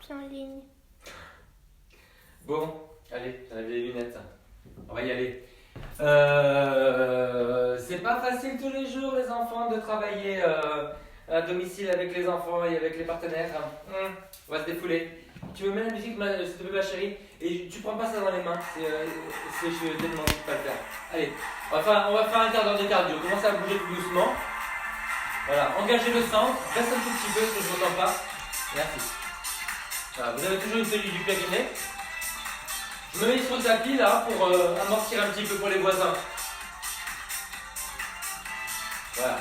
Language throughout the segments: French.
puis en ligne. Bon, allez, j'enlève les lunettes. On va y aller. C'est pas facile tous les jours, les enfants, de travailler à domicile avec les enfants et avec les partenaires. On va se défouler. Tu me mets la musique, s'il te plaît, ma chérie, et tu prends pas ça dans les mains. Je te demande de pas le faire. Allez, on va faire un quart d'heure de cardio. Commencez à bouger tout doucement. Voilà, engagez le centre. Reste un tout petit peu, parce que je ne m'entends pas. Merci. Voilà, vous avez toujours une tenue du périnée. Je me mets sur le tapis là pour amortir un petit peu pour les voisins. Voilà.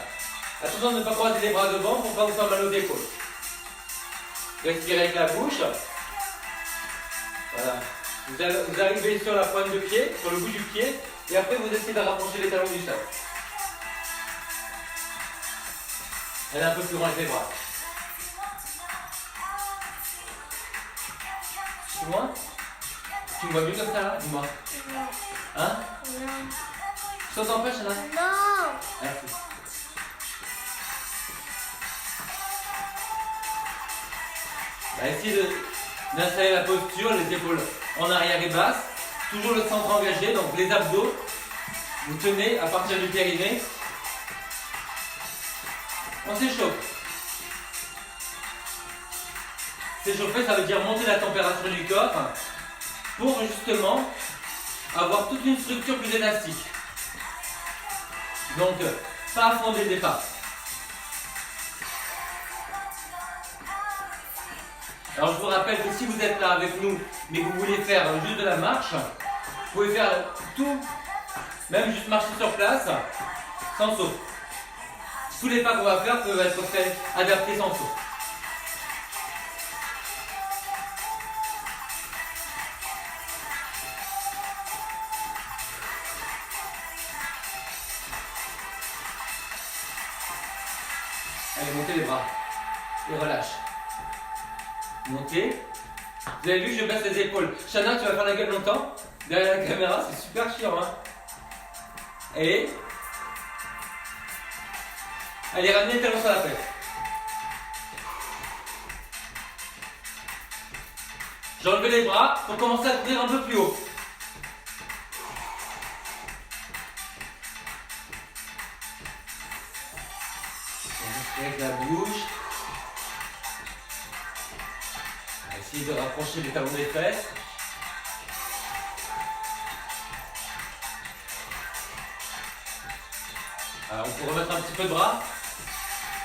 Attention de ne pas croiser les bras devant pour ne pas vous faire mal aux épaules. Respirez avec la bouche. Voilà. Vous arrivez sur la pointe de pied, sur le bout du pied, et après vous essayez de rapprocher les talons du sol. Elle est un peu plus loin que les bras. Dis-moi. Tu me vois mieux comme ça là? Dis-moi. Non. Hein? Non. Ça t'empêche là? Non. Merci. Essayez d'installer la posture, les épaules en arrière et basse. Toujours le centre engagé, donc les abdos. Vous tenez à partir du périnée. On s'échauffe. S'échauffer, ça veut dire monter la température du corps pour justement avoir toute une structure plus élastique. Donc, pas à fond dès le départ. Alors je vous rappelle que si vous êtes là avec nous, mais que vous voulez faire juste de la marche, vous pouvez faire tout, même juste marcher sur place, sans saut. Tous les pas qu'on va faire peuvent être faits, adaptés sans saut. Allez, montez les bras et relâche. Montez. Vous avez vu, je baisse les épaules. Shana, tu vas faire la gueule longtemps derrière la caméra, c'est super chiant. Hein. Et allez, ramenez les talons sur la fesse. J'ai enlevé les bras pour commencer à tenir un peu plus haut. Avec la bouche. Essayez de rapprocher les talons des fesses. Alors on peut remettre un petit peu de bras,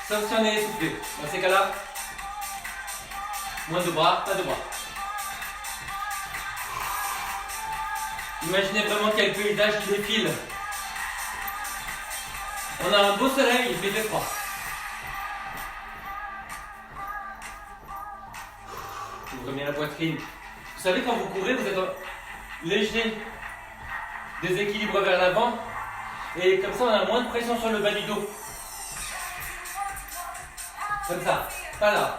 sauf si on est essoufflé. Dans ces cas-là, moins de bras, pas de bras. Imaginez vraiment quel paysage qui défile. On a un beau soleil, il fait froid. Ouvrez bien la poitrine. Vous savez, quand vous courez, vous êtes en léger déséquilibre vers l'avant. Et comme ça, on a moins de pression sur le bas du dos. Comme ça, pas là.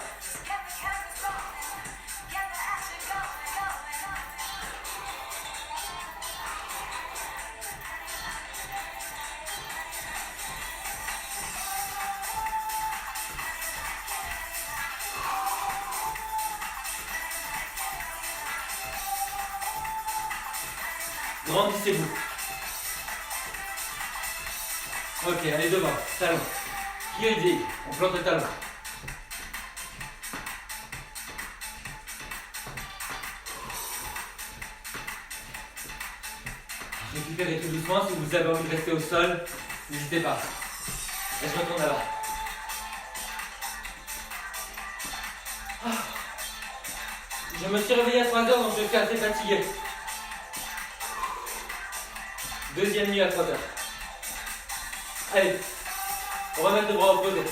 Grandissez-vous. Ok, allez devant, talon. Qui est dit? On plante le talon. Récupérez tout doucement. Si vous avez envie de rester au sol, n'hésitez pas. Et je retourne là-bas. Je me suis réveillé à 3 heures, donc je suis assez fatigué. Deuxième nuit à 3 heures. Allez, on va mettre le bras opposé.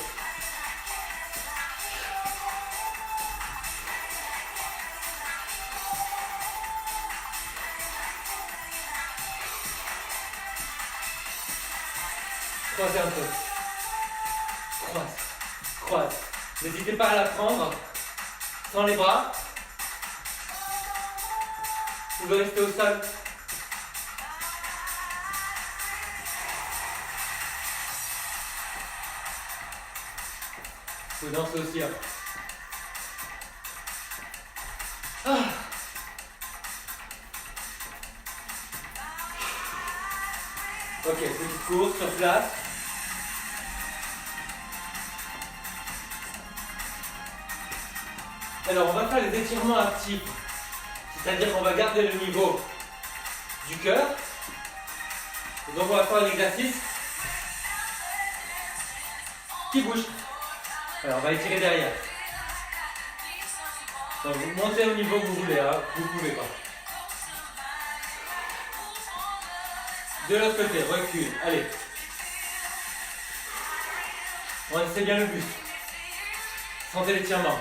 Croisez un peu. Croise, croise. N'hésitez pas à la prendre. Sans les bras. Vous pouvez rester au sol. Vous dansez aussi. Hein. Ah. Ok, petite course sur place. Alors on va faire les étirements actifs. C'est-à-dire qu'on va garder le niveau du cœur. Et donc on va faire un exercice qui bouge. Alors on va étirer derrière. Donc vous montez au niveau que vous voulez, hein. Vous pouvez pas. De l'autre côté, recule, allez. C'est bien le buste. Sentez l'étirement.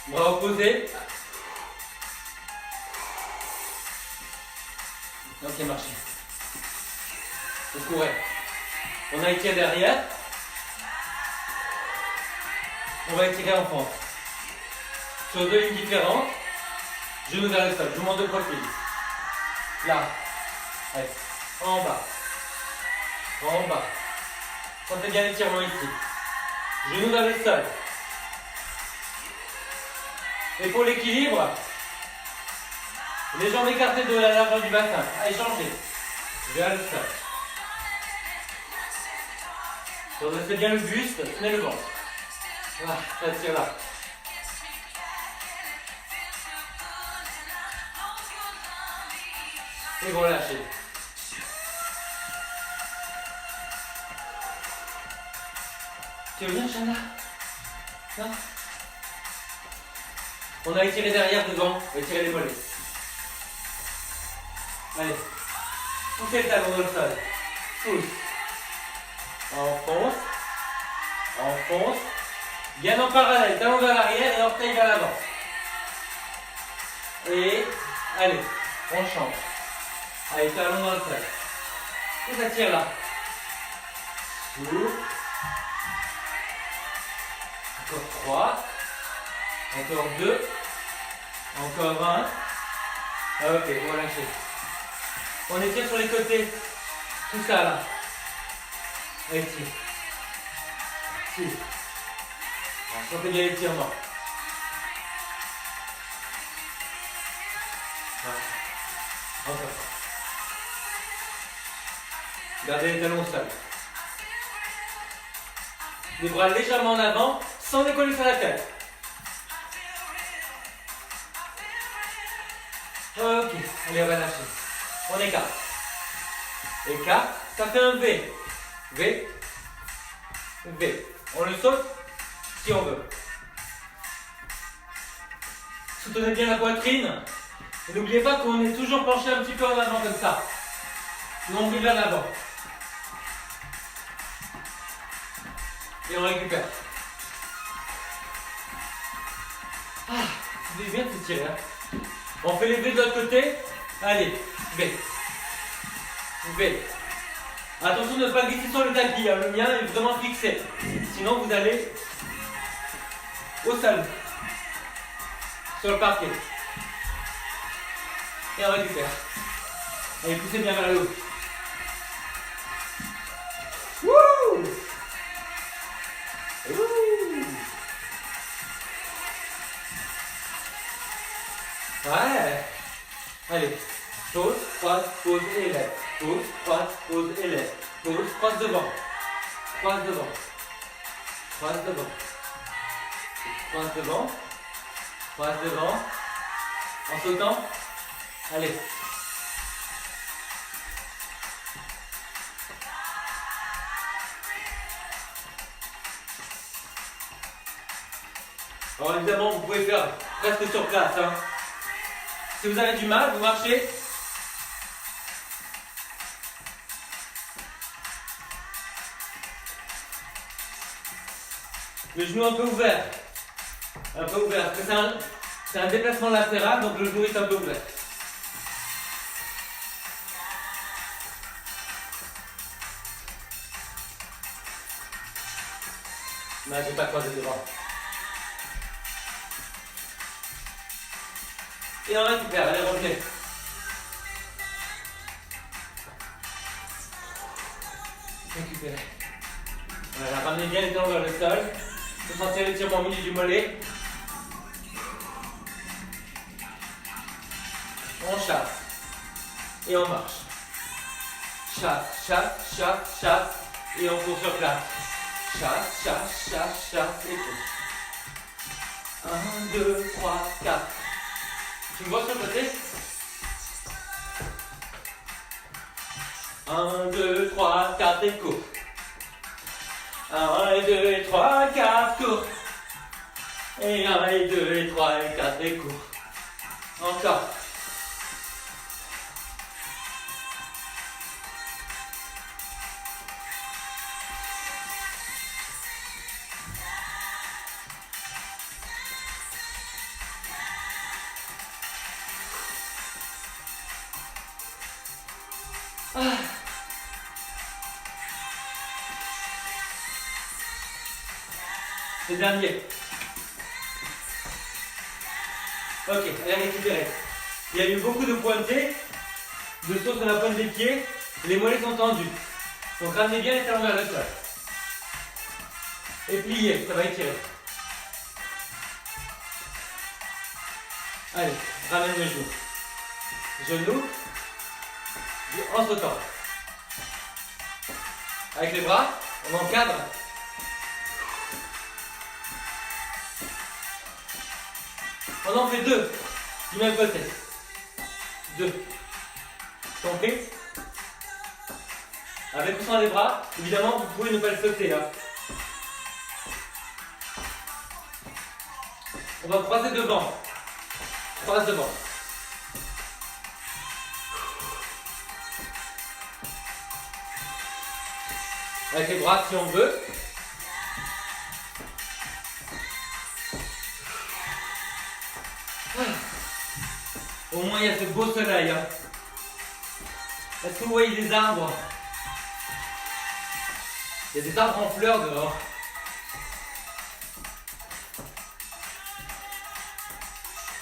Bras opposés. Ok, marchez. Vous courez. On a étiré derrière. On va étirer en fente. Sur deux lignes différentes. Genoux vers le sol. Je vous montre de profil. Là. Allez. En bas. En bas. Sentez bien l'étirement ici. Genoux vers le sol. Et pour l'équilibre, les jambes écartées de la largeur du bassin. Allez, changez. Vers le sol. Redressez bien le buste, tenez le ventre. Voilà, ça tire là. Et vous relâchez. Tu veux bien, Chana? Non? On a étiré derrière, devant. On va étirer les mollets. Allez. Poussez le talon dans le sol. Pousse. Enfonce. Enfonce. Bien en parallèle. Talon vers l'arrière et orteil vers l'avant. Et allez. On change. Allez, talon dans le sol. Et ça tire là. Souffle. Encore 3. Encore 2. Encore 1. Ok, vous relâchez. On étire sur les côtés. Tout ça là. Allez, tire. Tire. Sentez bien l'étirement. Voilà. Encore. Gardez les talons au sol. Les bras légèrement en avant, sans les coller sur la tête. Ok, allez, on va lâcher. On écarte. Écarte, ça fait un V. V. V. On le saute si on veut. Soutenez bien la poitrine. Et n'oubliez pas qu'on est toujours penché un petit peu en avant comme ça. Nombril vers l'avant. Et on récupère. Ah, c'est bien de s'étirer. Hein. On fait les V de l'autre côté. Allez, V. V. Attention de ne pas glisser sur le tapis. Hein. Le mien est vraiment fixé. Sinon vous allez au sol. Sur le parquet. Et on récupère. Allez, poussez bien vers le haut. Wouh! Wouh! Ouais. Allez. Pause, croise, pause et lève. Pause, croise, pause et lève. Pause, croise devant. Croise devant. Croise devant. Croise devant. Croise devant. En sautant. Allez. Alors évidemment, vous pouvez faire presque sur place. Hein. Si vous avez du mal, vous marchez. Le genou un peu ouvert. Un peu ouvert. Parce que c'est un déplacement latéral, donc le genou est un peu ouvert. Non, j'ai pas croisé devant. Et on récupère, allez, revenez. Récupérez. Voilà, ramenez bien les talons vers le sol. Vous sentez l'étirement au milieu du mollet. On chasse. Et on marche. Chasse, chasse, chasse, chasse. Et on court sur place. Chasse, chasse, chasse, chasse et cours. 1, 2, 3, 4. Tu me vois sur le côté? 1, 2, 3, 4 et cours. 1 et 2 et 3 et 4 cours. Et 1 et 2 et 3 et 4 et cours. Encore. Ah. Le dernier. Ok, allez récupérer. Il y a eu beaucoup de pointés, de sauts sur la pointe des pieds, les mollets sont tendus. Donc ramenez bien les talons vers le sol. Et pliez, ça va étirer. Allez, ramène le genou. Genou, en sautant. Avec les bras, on encadre. On en fait 2 du même côté. 2. Compris? Avec ou sans les bras, évidemment, vous pouvez ne pas le sauter là. On va croiser devant. Croise devant. Avec les bras si on veut. Au moins il y a ce beau soleil. Hein. Est-ce que vous voyez des arbres? Il y a des arbres en fleurs dehors.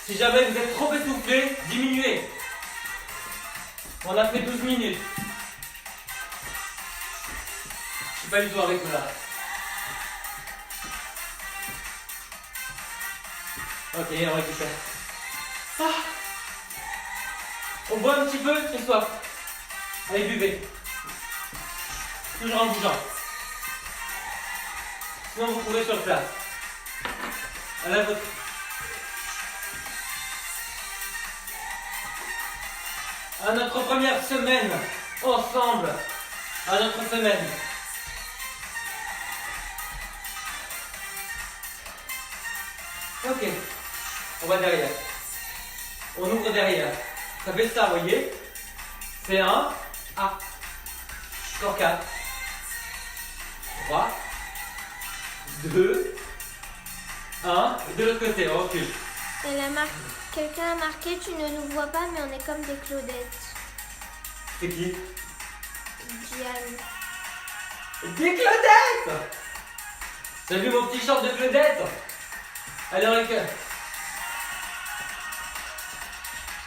Si jamais vous êtes trop essoufflé, diminuez. On a fait 12 minutes. Je suis pas du tout avec là. Ok, on récupère. Ah. On boit un petit peu, j'ai soif. Allez, buvez. Toujours en bougeant. Sinon, vous courez sur place. Allez, votre... À notre première semaine, ensemble. À notre semaine. Ok. On va derrière. On ouvre derrière. Ça fait ça, vous voyez? C'est 1, A. Encore 4. 3. 2. 1. De l'autre côté, on recule. Quelqu'un a marqué, tu ne nous vois pas, mais on est comme des Claudettes. C'est qui? Diane. Des Claudettes! T'as vu mon petit short de Claudettes? Allez, on récupère.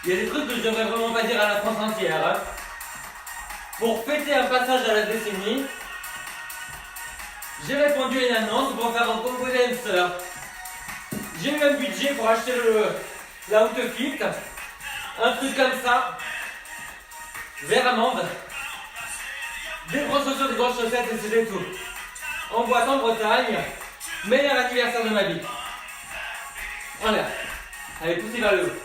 Il y a des trucs que je devrais vraiment pas dire à la France entière. Hein. Pour fêter un passage à la décennie, j'ai répondu à une annonce pour faire un combo dancer. J'ai eu un budget pour acheter la Outfit, un truc comme ça, vert amande, des grosses chaussures, des grosses chaussettes et c'était tout. En boîte en Bretagne, meilleur anniversaire de ma vie. En l'air. Allez, poussez vers le haut.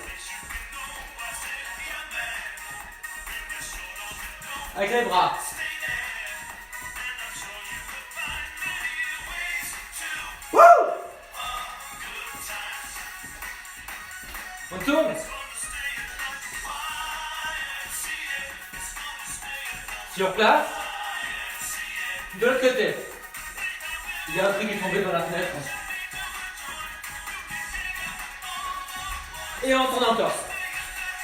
Avec les bras. Wouh! On tourne. Sur place. De l'autre côté. Il y a un truc qui est tombé dans la fenêtre. Et on tourne encore.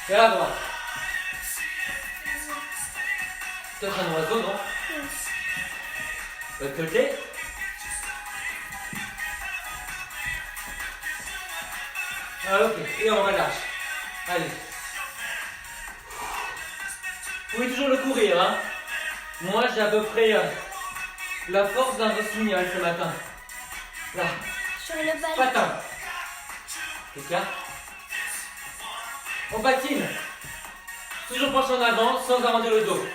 Vers la droite. Peut-être un oiseau, non? De l'autre côté. Ah, ok. Et on relâche. Allez. Vous pouvez toujours le courir, hein? Moi, j'ai à peu près la force d'un rossignol ce matin. Là. Sur le balai. Patin. Quelqu'un? On patine. Toujours penché en avant, sans arrondir le dos.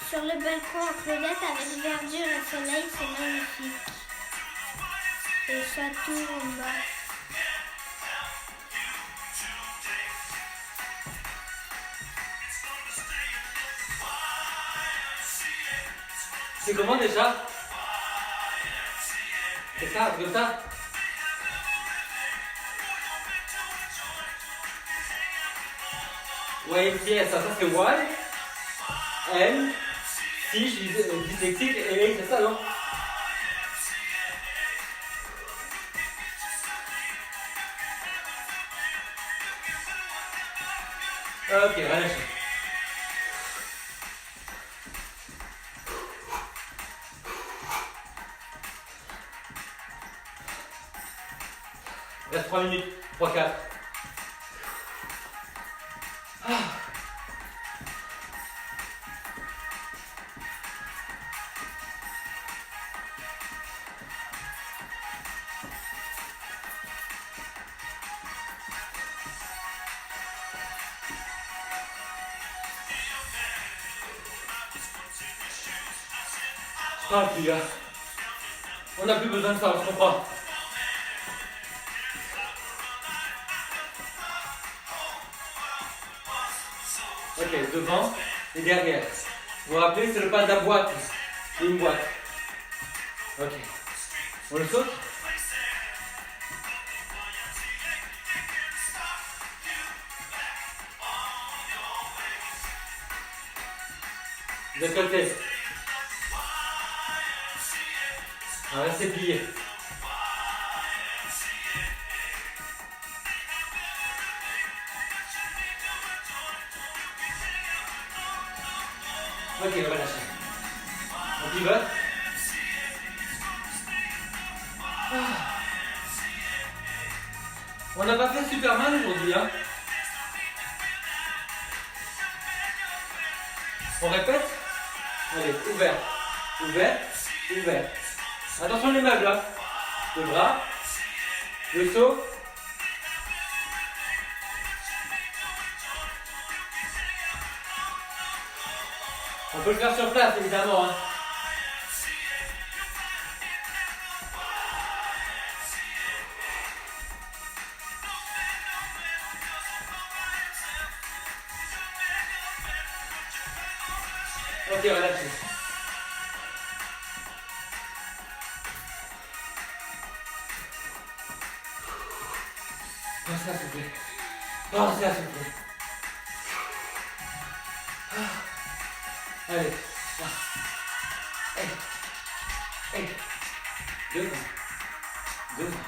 Sur le balcon en Claudette avec verdure et soleil, c'est magnifique. Et château en bas. C'est comment déjà? C'est ça, comme ça? YMCA, ça c'est Y, M, C, je suis dyslexique, et A, c'est ça, non? Ok, relâche. Reste 3 minutes, 3, 4. Ah, les gars. On n'a plus besoin de ça, on se comprend. Ok, devant et derrière. Vous vous rappelez, c'est le pas de la boîte. C'est une boîte. Ok. On le saute? Décolleté. On va rester plié. Ok, on va lâcher. On pivote. On n'a pas fait super mal aujourd'hui, hein. On répète? Allez, ouvert, ouvert, ouvert. Attention les meubles, hein. Le bras, le saut. On peut le faire sur place, évidemment, hein. Ok, relâchez. Pensez à souffler. Pensez à souffler. Allez. Hey. Devant.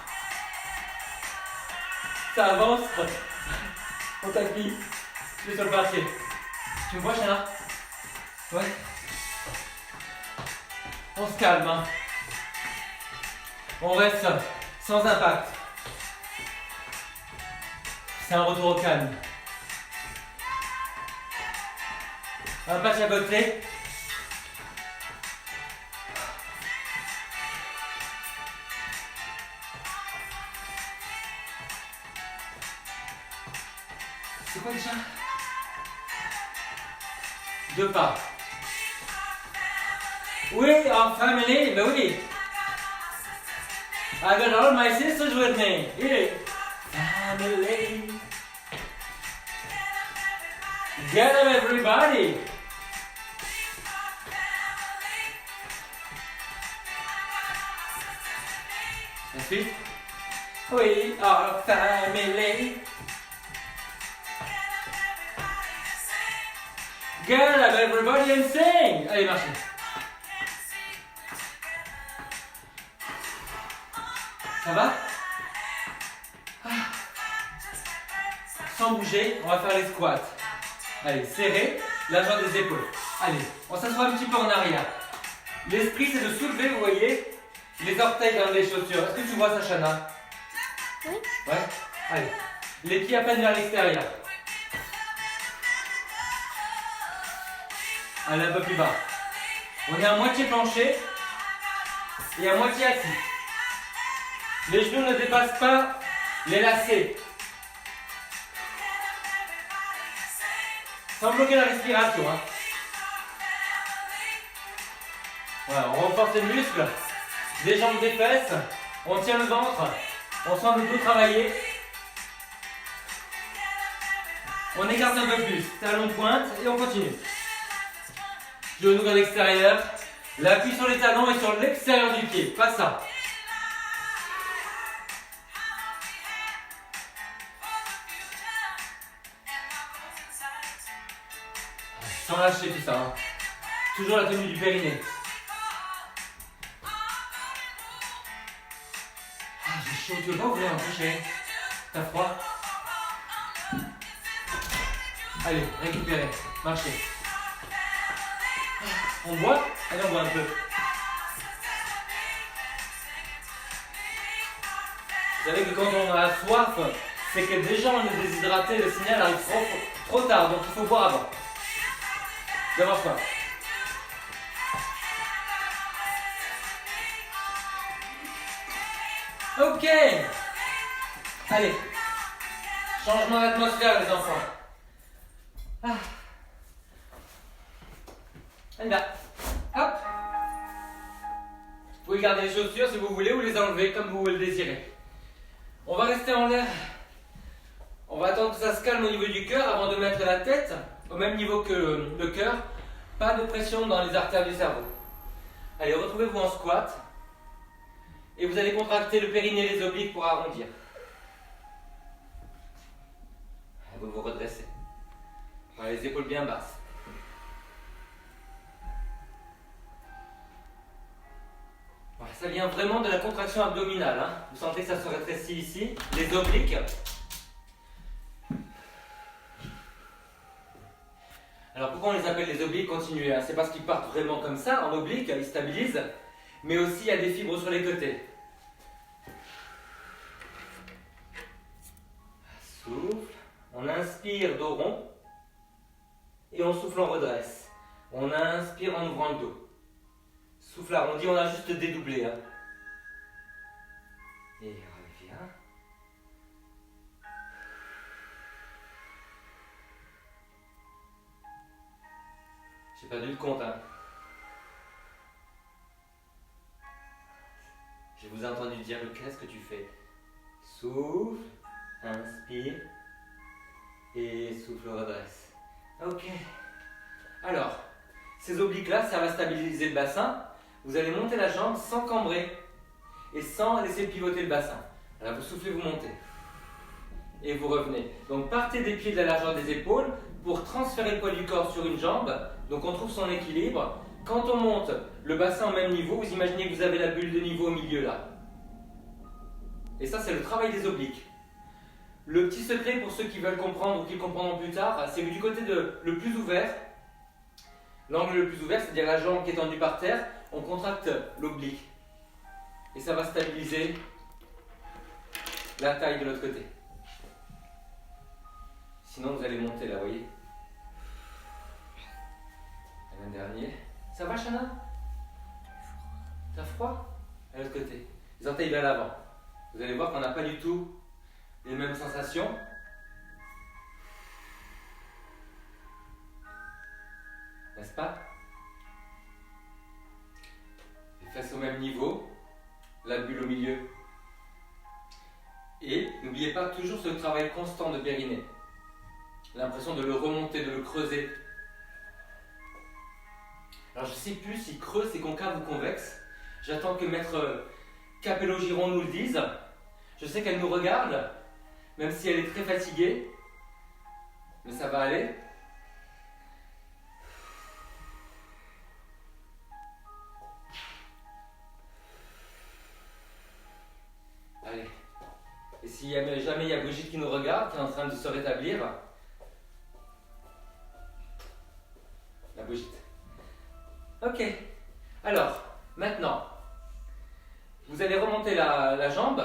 Ça avance. On t'appuie. Je suis sur le parquet. Tu me vois, Chana? Ouais. On se calme, hein. On reste sans impact. C'est un retour au calme. Un patch à côté. C'est quoi déjà? 2 pas. We are family, ben oui. I got all my sisters with me. Yeah. Family. Get up, everybody. Ensuite, we are family. Get up, everybody, and sing. Allez, marchez. Ça va? Sans bouger, on va faire les squats. Allez, serrez la jointe des épaules. Allez, on s'assoit un petit peu en arrière. L'esprit, c'est de soulever, vous voyez, les orteils dans les chaussures. Est-ce que tu vois ça, Chana? Oui. Ouais? Allez, les pieds à peine vers l'extérieur. Allez, un peu plus bas. On est à moitié penché et à moitié assis. Les genoux ne dépassent pas les lacets. Sans bloquer la respiration. Hein. Voilà, on renforce les muscles, des jambes, des fesses, on tient le ventre, on sent le dos travailler. On écarte un peu plus, talon pointe et on continue. Genou vers l'extérieur, l'appui sur les talons et sur l'extérieur du pied, pas ça. Sans lâcher tout ça. Hein. Toujours la tenue du périnée. Ah, j'ai chaud, tu veux pas ouvrir un peu, chérie? T'as froid? Allez, récupérez, marchez. On boit? Allez, on boit un peu. Vous savez que quand on a soif, c'est que déjà on est déshydraté, le signal arrive trop tard, donc il faut boire avant. D'avoir soif. Ok. Allez. Changement d'atmosphère, les enfants. Ah. Allez là. Hop. Vous pouvez garder les chaussures si vous voulez ou les enlever comme vous le désirez. On va rester en l'air. On va attendre que ça se calme au niveau du cœur avant de mettre la tête au même niveau que le cœur. Pas de pression dans les artères du cerveau. Allez, retrouvez-vous en squat. Et vous allez contracter le périnée et les obliques pour arrondir. Vous vous redressez. Voilà, les épaules bien basses. Voilà, ça vient vraiment de la contraction abdominale. Hein. Vous sentez que ça se rétrécit ici. Les obliques. Alors pourquoi on les appelle les obliques? Continuez. Hein. C'est parce qu'ils partent vraiment comme ça, en oblique, ils stabilisent. Mais aussi il y a des fibres sur les côtés. Souffle. On inspire dos rond. Et on souffle, on redresse. On inspire en ouvrant le dos. Souffle arrondi, on a juste dédoublé. Hein. Et revient. J'ai perdu le compte. Hein. Je vous ai entendu dire, qu'est-ce que tu fais? Souffle, inspire et souffle, redresse. Ok. Alors, ces obliques-là, ça va stabiliser le bassin. Vous allez monter la jambe sans cambrer et sans laisser pivoter le bassin. Alors vous soufflez, vous montez. Et vous revenez. Donc partez des pieds de la largeur des épaules pour transférer le poids du corps sur une jambe. Donc on trouve son équilibre. Quand on monte le bassin au même niveau, vous imaginez que vous avez la bulle de niveau au milieu là. Et ça, c'est le travail des obliques. Le petit secret pour ceux qui veulent comprendre ou qui comprendront plus tard, c'est que du côté le plus ouvert, l'angle le plus ouvert, c'est-à-dire la jambe qui est tendue par terre, on contracte l'oblique. Et ça va stabiliser la taille de l'autre côté. Sinon, vous allez monter là, vous voyez. Un dernier. Ça va, Chana? T'as froid? À l'autre côté. Les orteils vers l'avant. Vous allez voir qu'on n'a pas du tout les mêmes sensations. N'est-ce pas? Les fesses au même niveau, la bulle au milieu. Et n'oubliez pas toujours ce travail constant de périnée. L'impression de le remonter, de le creuser. Alors je ne sais plus si creux c'est concave ou convexe. J'attends que maître Capello Giron nous le dise. Je sais qu'elle nous regarde, même si elle est très fatiguée. Mais ça va aller. Allez. Et si jamais il y a Brigitte qui nous regarde, qui est en train de se rétablir. La Brigitte. Ok. Alors, maintenant, vous allez remonter la jambe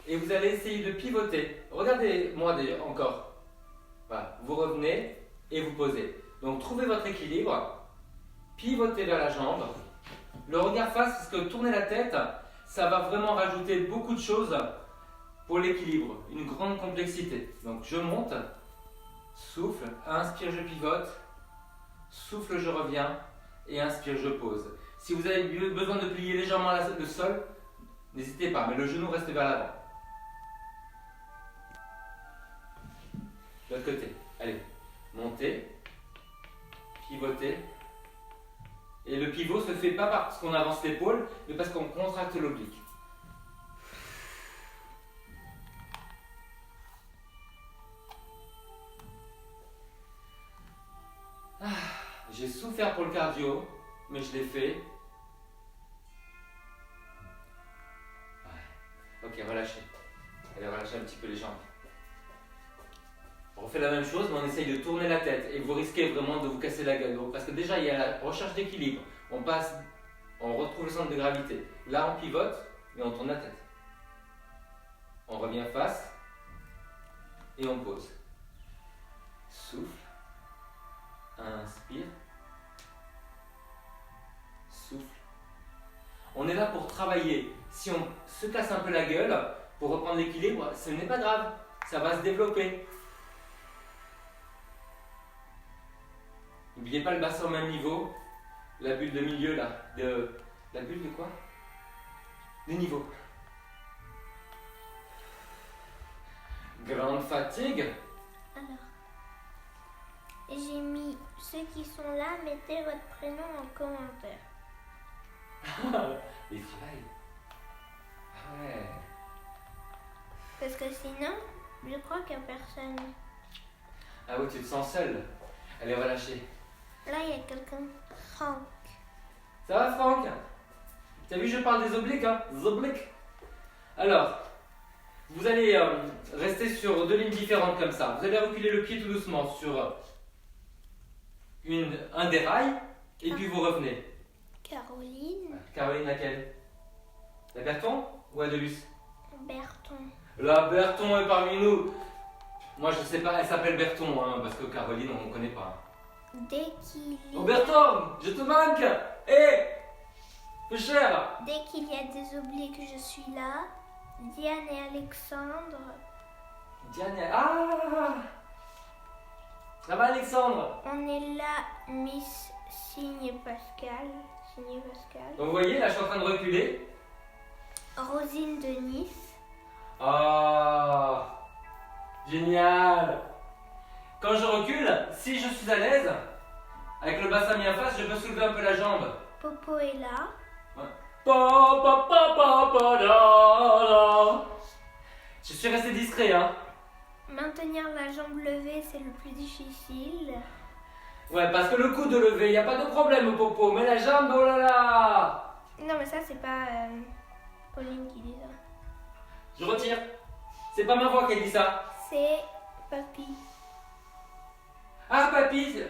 et vous allez essayer de pivoter. Regardez-moi encore. Voilà. Vous revenez et vous posez. Donc, trouvez votre équilibre. Pivotez vers la jambe. Le regard face, parce que tourner la tête, ça va vraiment rajouter beaucoup de choses pour l'équilibre. Une grande complexité. Donc, je monte Souffle, inspire, je pivote. Souffle, je reviens. Et inspire, je pose. Si vous avez besoin de plier légèrement le sol, n'hésitez pas, mais le genou reste vers l'avant. De l'autre côté. Allez, montez, pivotez. Et le pivot se fait pas parce qu'on avance l'épaule, mais parce qu'on contracte l'oblique. J'ai souffert pour le cardio, mais je l'ai fait. Ouais. Ok, relâchez. Allez, relâchez un petit peu les jambes. On refait la même chose, mais on essaye de tourner la tête. Et vous risquez vraiment de vous casser la gueule. Parce que déjà, il y a la recherche d'équilibre. On retrouve le centre de gravité. Là, on pivote, mais on tourne la tête. On revient face. Et on pose. Souffle. Inspire. Souffle. On est là pour travailler. Si on se casse un peu la gueule pour reprendre l'équilibre, ce n'est pas grave. Ça va se développer. N'oubliez pas le bassin au même niveau. La bulle de milieu là. La bulle de quoi? De niveau. Grande fatigue. Alors, j'ai mis ceux qui sont là, mettez votre prénom en commentaire. Les fly. Ah ouais. Parce que sinon, je crois qu'il n'y a personne. Ah oui, tu te sens seul. Allez, relâcher. Là, il y a quelqu'un. Franck. Ça va, Franck? T'as vu, je parle des obliques, hein? Des obliques. Alors, vous allez rester sur deux lignes différentes comme ça. Vous allez reculer le pied tout doucement sur un des rails et puis vous revenez. Caroline. Caroline, laquelle? La Berton ou Adelus? Berton. La Berton est parmi nous. Moi, je sais pas, elle s'appelle Berton, hein, parce que Caroline, on ne connaît pas. Dès qu'il Oh Berton, je te manque. Hé, peu cher. Dès qu'il y a des obliques, je suis là. Diane et Alexandre. Diane, ah, ça va Alexandre? On est là, Miss Signe Pascal. Signe Pascal. Donc vous voyez, là je suis en train de reculer. Rosine de Nice. Oh, génial. Quand je recule, si je suis à l'aise, avec le bassin mis en face, je peux soulever un peu la jambe. Popo est là. Ouais. Pa, pa, pa, pa, pa, da, da. Je suis resté discret, hein. Maintenir la jambe levée, c'est le plus difficile. Ouais, parce que le coude levé, il n'y a pas de problème, Popo, mais la jambe, oh là là. Non, mais ça, c'est pas Pauline qui dit ça. Je retire. C'est pas ma voix qui dit ça. C'est Papy. Ah, papy.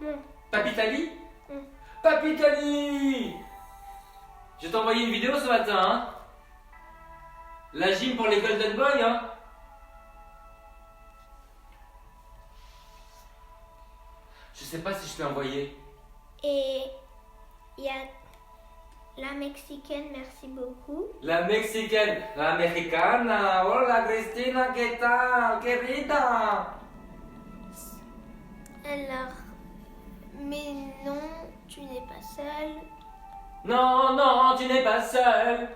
Bon. Papy Tali. Mm. Papy Tali. Je t'ai envoyé une vidéo ce matin, hein. La gym pour les Golden Boys, hein. Je sais pas si je t'ai envoyé. Et il y a la Mexicaine, merci beaucoup. La Mexicaine, la Mexicana. Hola Cristina, ¿qué tal? Querida. Alors, mais non, tu n'es pas seule. Non, non, tu n'es pas seule.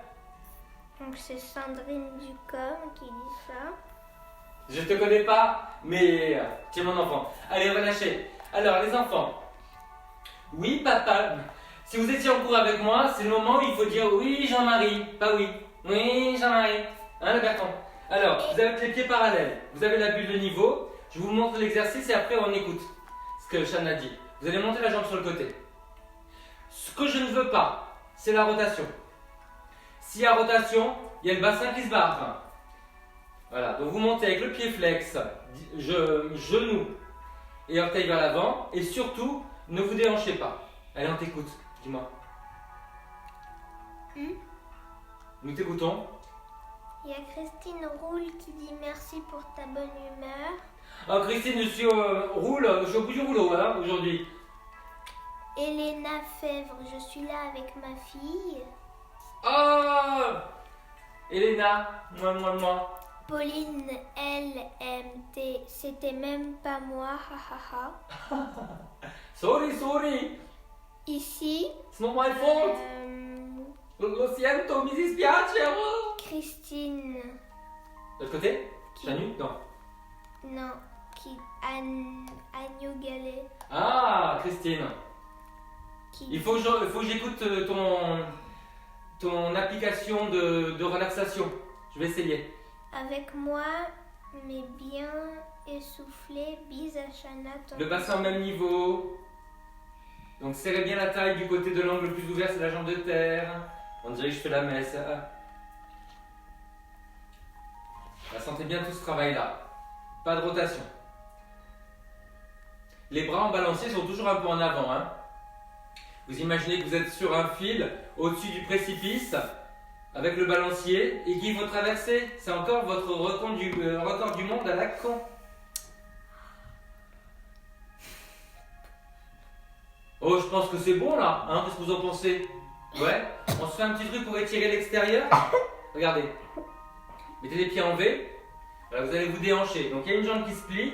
Donc c'est Sandrine Ducom qui dit ça. Je te connais pas, mais tu es mon enfant. Allez, relâchez. Alors, les enfants. Oui, papa. Si vous étiez en cours avec moi, c'est le moment où il faut dire oui, Jean-Marie. Pas oui. Oui, Jean-Marie. Hein, le Berton. Alors, vous avez les pieds parallèles. Vous avez la bulle de niveau. Je vous montre l'exercice et après on écoute ce que Shan a dit. Vous allez monter la jambe sur le côté. Ce que je ne veux pas, c'est la rotation. S'il y a rotation, il y a le bassin qui se barre. Voilà, donc vous montez avec le pied flex, genou et orteil vers l'avant. Et surtout, ne vous déhanchez pas. Allez, on t'écoute, dis-moi. Nous t'écoutons. Il y a Christine Roule qui dit merci pour ta bonne humeur. Ah, Christine, je suis je suis au bout du rouleau hein, aujourd'hui. Elena Fèvre, je suis là avec ma fille. Oh Elena, moi. Pauline, LMT, c'était même pas moi, hahaha. Sorry. Ici, It's not my fault. Lo siento, mi dispiace. Christine, De l'autre côté Qui? Janu Non. non, qui, Agneau Galet, Ah, Christine. qui, Il faut que j'écoute ton application de relaxation. Je vais essayer. avec moi, mais bien essoufflé, bise à Chana. Le bassin au même niveau. Donc serrez bien la taille du côté de l'angle le plus ouvert, c'est la jambe de terre. On dirait que je fais la messe. Sentez bien tout ce travail-là. Pas de rotation. Les bras en balancier sont toujours un peu en avant. Hein. Vous imaginez que vous êtes sur un fil au-dessus du précipice avec le balancier et qu'il faut traverser. C'est encore votre record du monde à la con. Oh, je pense que c'est bon là, hein, qu'est-ce que vous en pensez? Ouais, on se fait un petit truc pour étirer l'extérieur. Regardez, mettez les pieds en V, voilà, vous allez vous déhancher. Donc il y a une jambe qui se plie,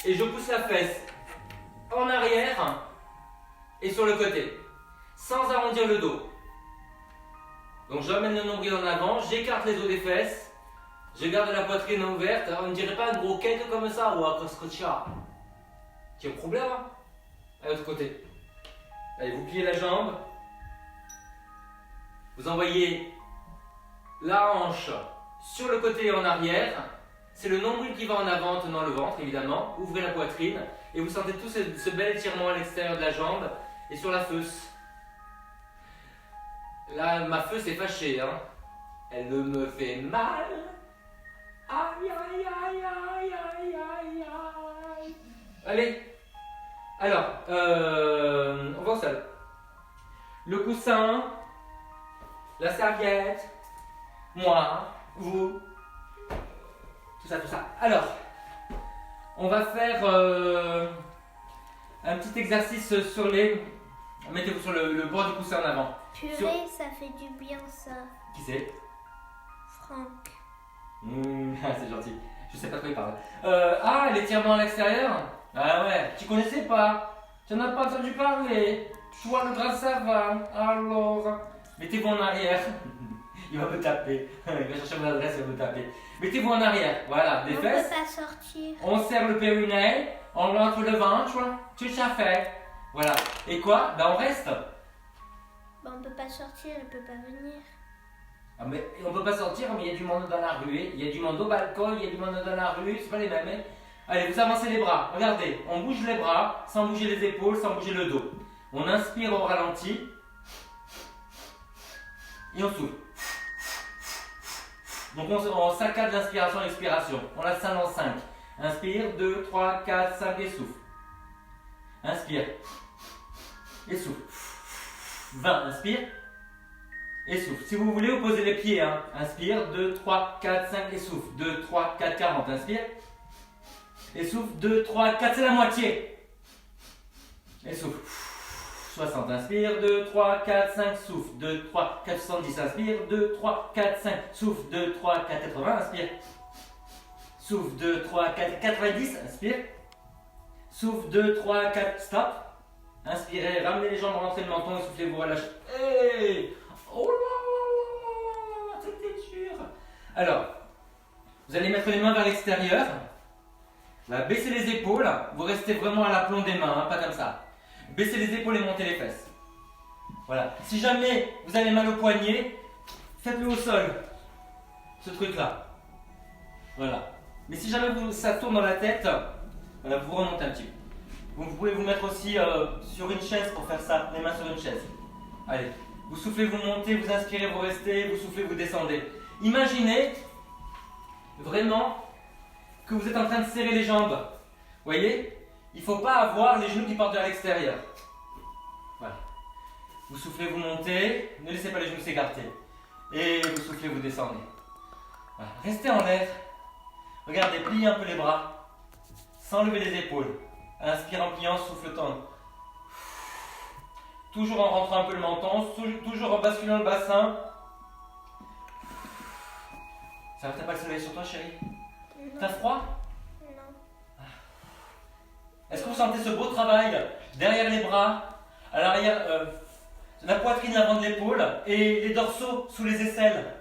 et je pousse la fesse en arrière et sur le côté, sans arrondir le dos. Donc j'amène le nombril en avant, j'écarte les os des fesses, je garde la poitrine ouverte. Alors, on ne dirait pas un gros cake comme ça, ou un coscocha. Tu as un problème hein? À l'autre côté. Allez, vous pliez la jambe. Vous envoyez la hanche sur le côté et en arrière. C'est le nombril qui va en avant en tenant le ventre, évidemment. Ouvrez la poitrine. Et vous sentez tout ce bel étirement à l'extérieur de la jambe et sur la fausse. Là, ma fausse est fâchée. Hein. Elle ne me fait mal. Aïe, aïe, aïe, aïe, aïe, aïe, aïe. Allez. Alors, on va au sol. Le coussin, la serviette, moi, vous, tout ça. Alors, on va faire un petit exercice sur les... Mettez-vous sur le bord du coussin en avant. Purée, ça fait du bien ça. Qui c'est? Franck. C'est gentil. Je sais pas de quoi il parle. L'étirement à l'extérieur? Ah ouais, tu connaissais pas? Tu n'en as pas entendu parler? Toi, le grand savant. Alors, mettez-vous en arrière. Il va me taper. Il va chercher mon adresse, il va me taper. Mettez-vous en arrière. Voilà, des On fesses. peut pas sortir. On serre le périnée. On rentre le ventre. Tout ça fait. Voilà. Et quoi? Ben on reste. Bon, on peut pas sortir, elle peut pas venir. Ah mais on peut pas sortir, mais il y a du monde dans la rue. Il y a du monde au balcon, il y a du monde dans la rue. C'est pas les mêmes. Allez, vous avancez les bras. Regardez, on bouge les bras sans bouger les épaules, sans bouger le dos. On inspire au ralenti. Et on souffle. Donc on saccade l'inspiration et l'expiration. On la scinde en 5. Inspire, 2, 3, 4, 5 et souffle. Inspire. Et souffle. 20, inspire. Et souffle. Si vous voulez, vous posez les pieds. Hein. Inspire, 2, 3, 4, 5 et souffle. 2, 3, 4, 40. Inspire. Et souffle, 2, 3, 4, c'est la moitié. Et souffle. 60, inspire, 2, 3, 4, 5, souffle, 2, 3, 4, 70, inspire, 2, 3, 4, 5, souffle, 2, 3, 4, 80, inspire. Souffle, 2, 3, 4, 90, inspire. Souffle, 2, 3, 4, stop. Inspirez, ramenez les jambes, rentrez le menton et soufflez, vous relâchez. Hey, oh là là, c'était dur. Alors, vous allez mettre les mains vers l'extérieur. Baissez les épaules, vous restez vraiment à l'aplomb des mains, hein, pas comme ça. Baissez les épaules et montez les fesses. Voilà. Si jamais vous avez mal au poignet, faites-le au sol. Ce truc-là. Voilà. Mais si jamais ça tourne dans la tête, voilà, vous remontez un petit peu. Vous pouvez vous mettre aussi sur une chaise pour faire ça, les mains sur une chaise. Allez. Vous soufflez, vous montez, vous inspirez, vous restez, vous soufflez, vous descendez. Imaginez vraiment que vous êtes en train de serrer les jambes. Voyez? Il ne faut pas avoir les genoux qui partent vers l'extérieur. Voilà. Vous soufflez, vous montez. Ne laissez pas les genoux s'écarter. Et vous soufflez, vous descendez. Voilà. Restez en l'air. Regardez, pliez un peu les bras. Sans lever les épaules. Inspire en pliant, souffle tendre. Toujours en rentrant un peu le menton. Toujours en basculant le bassin. Ça va, t'as pas le soleil sur toi, chérie? Non. T'as froid? Non. Est-ce que vous sentez ce beau travail derrière les bras, à l'arrière, la poitrine l'avant de l'épaule et les dorsaux sous les aisselles?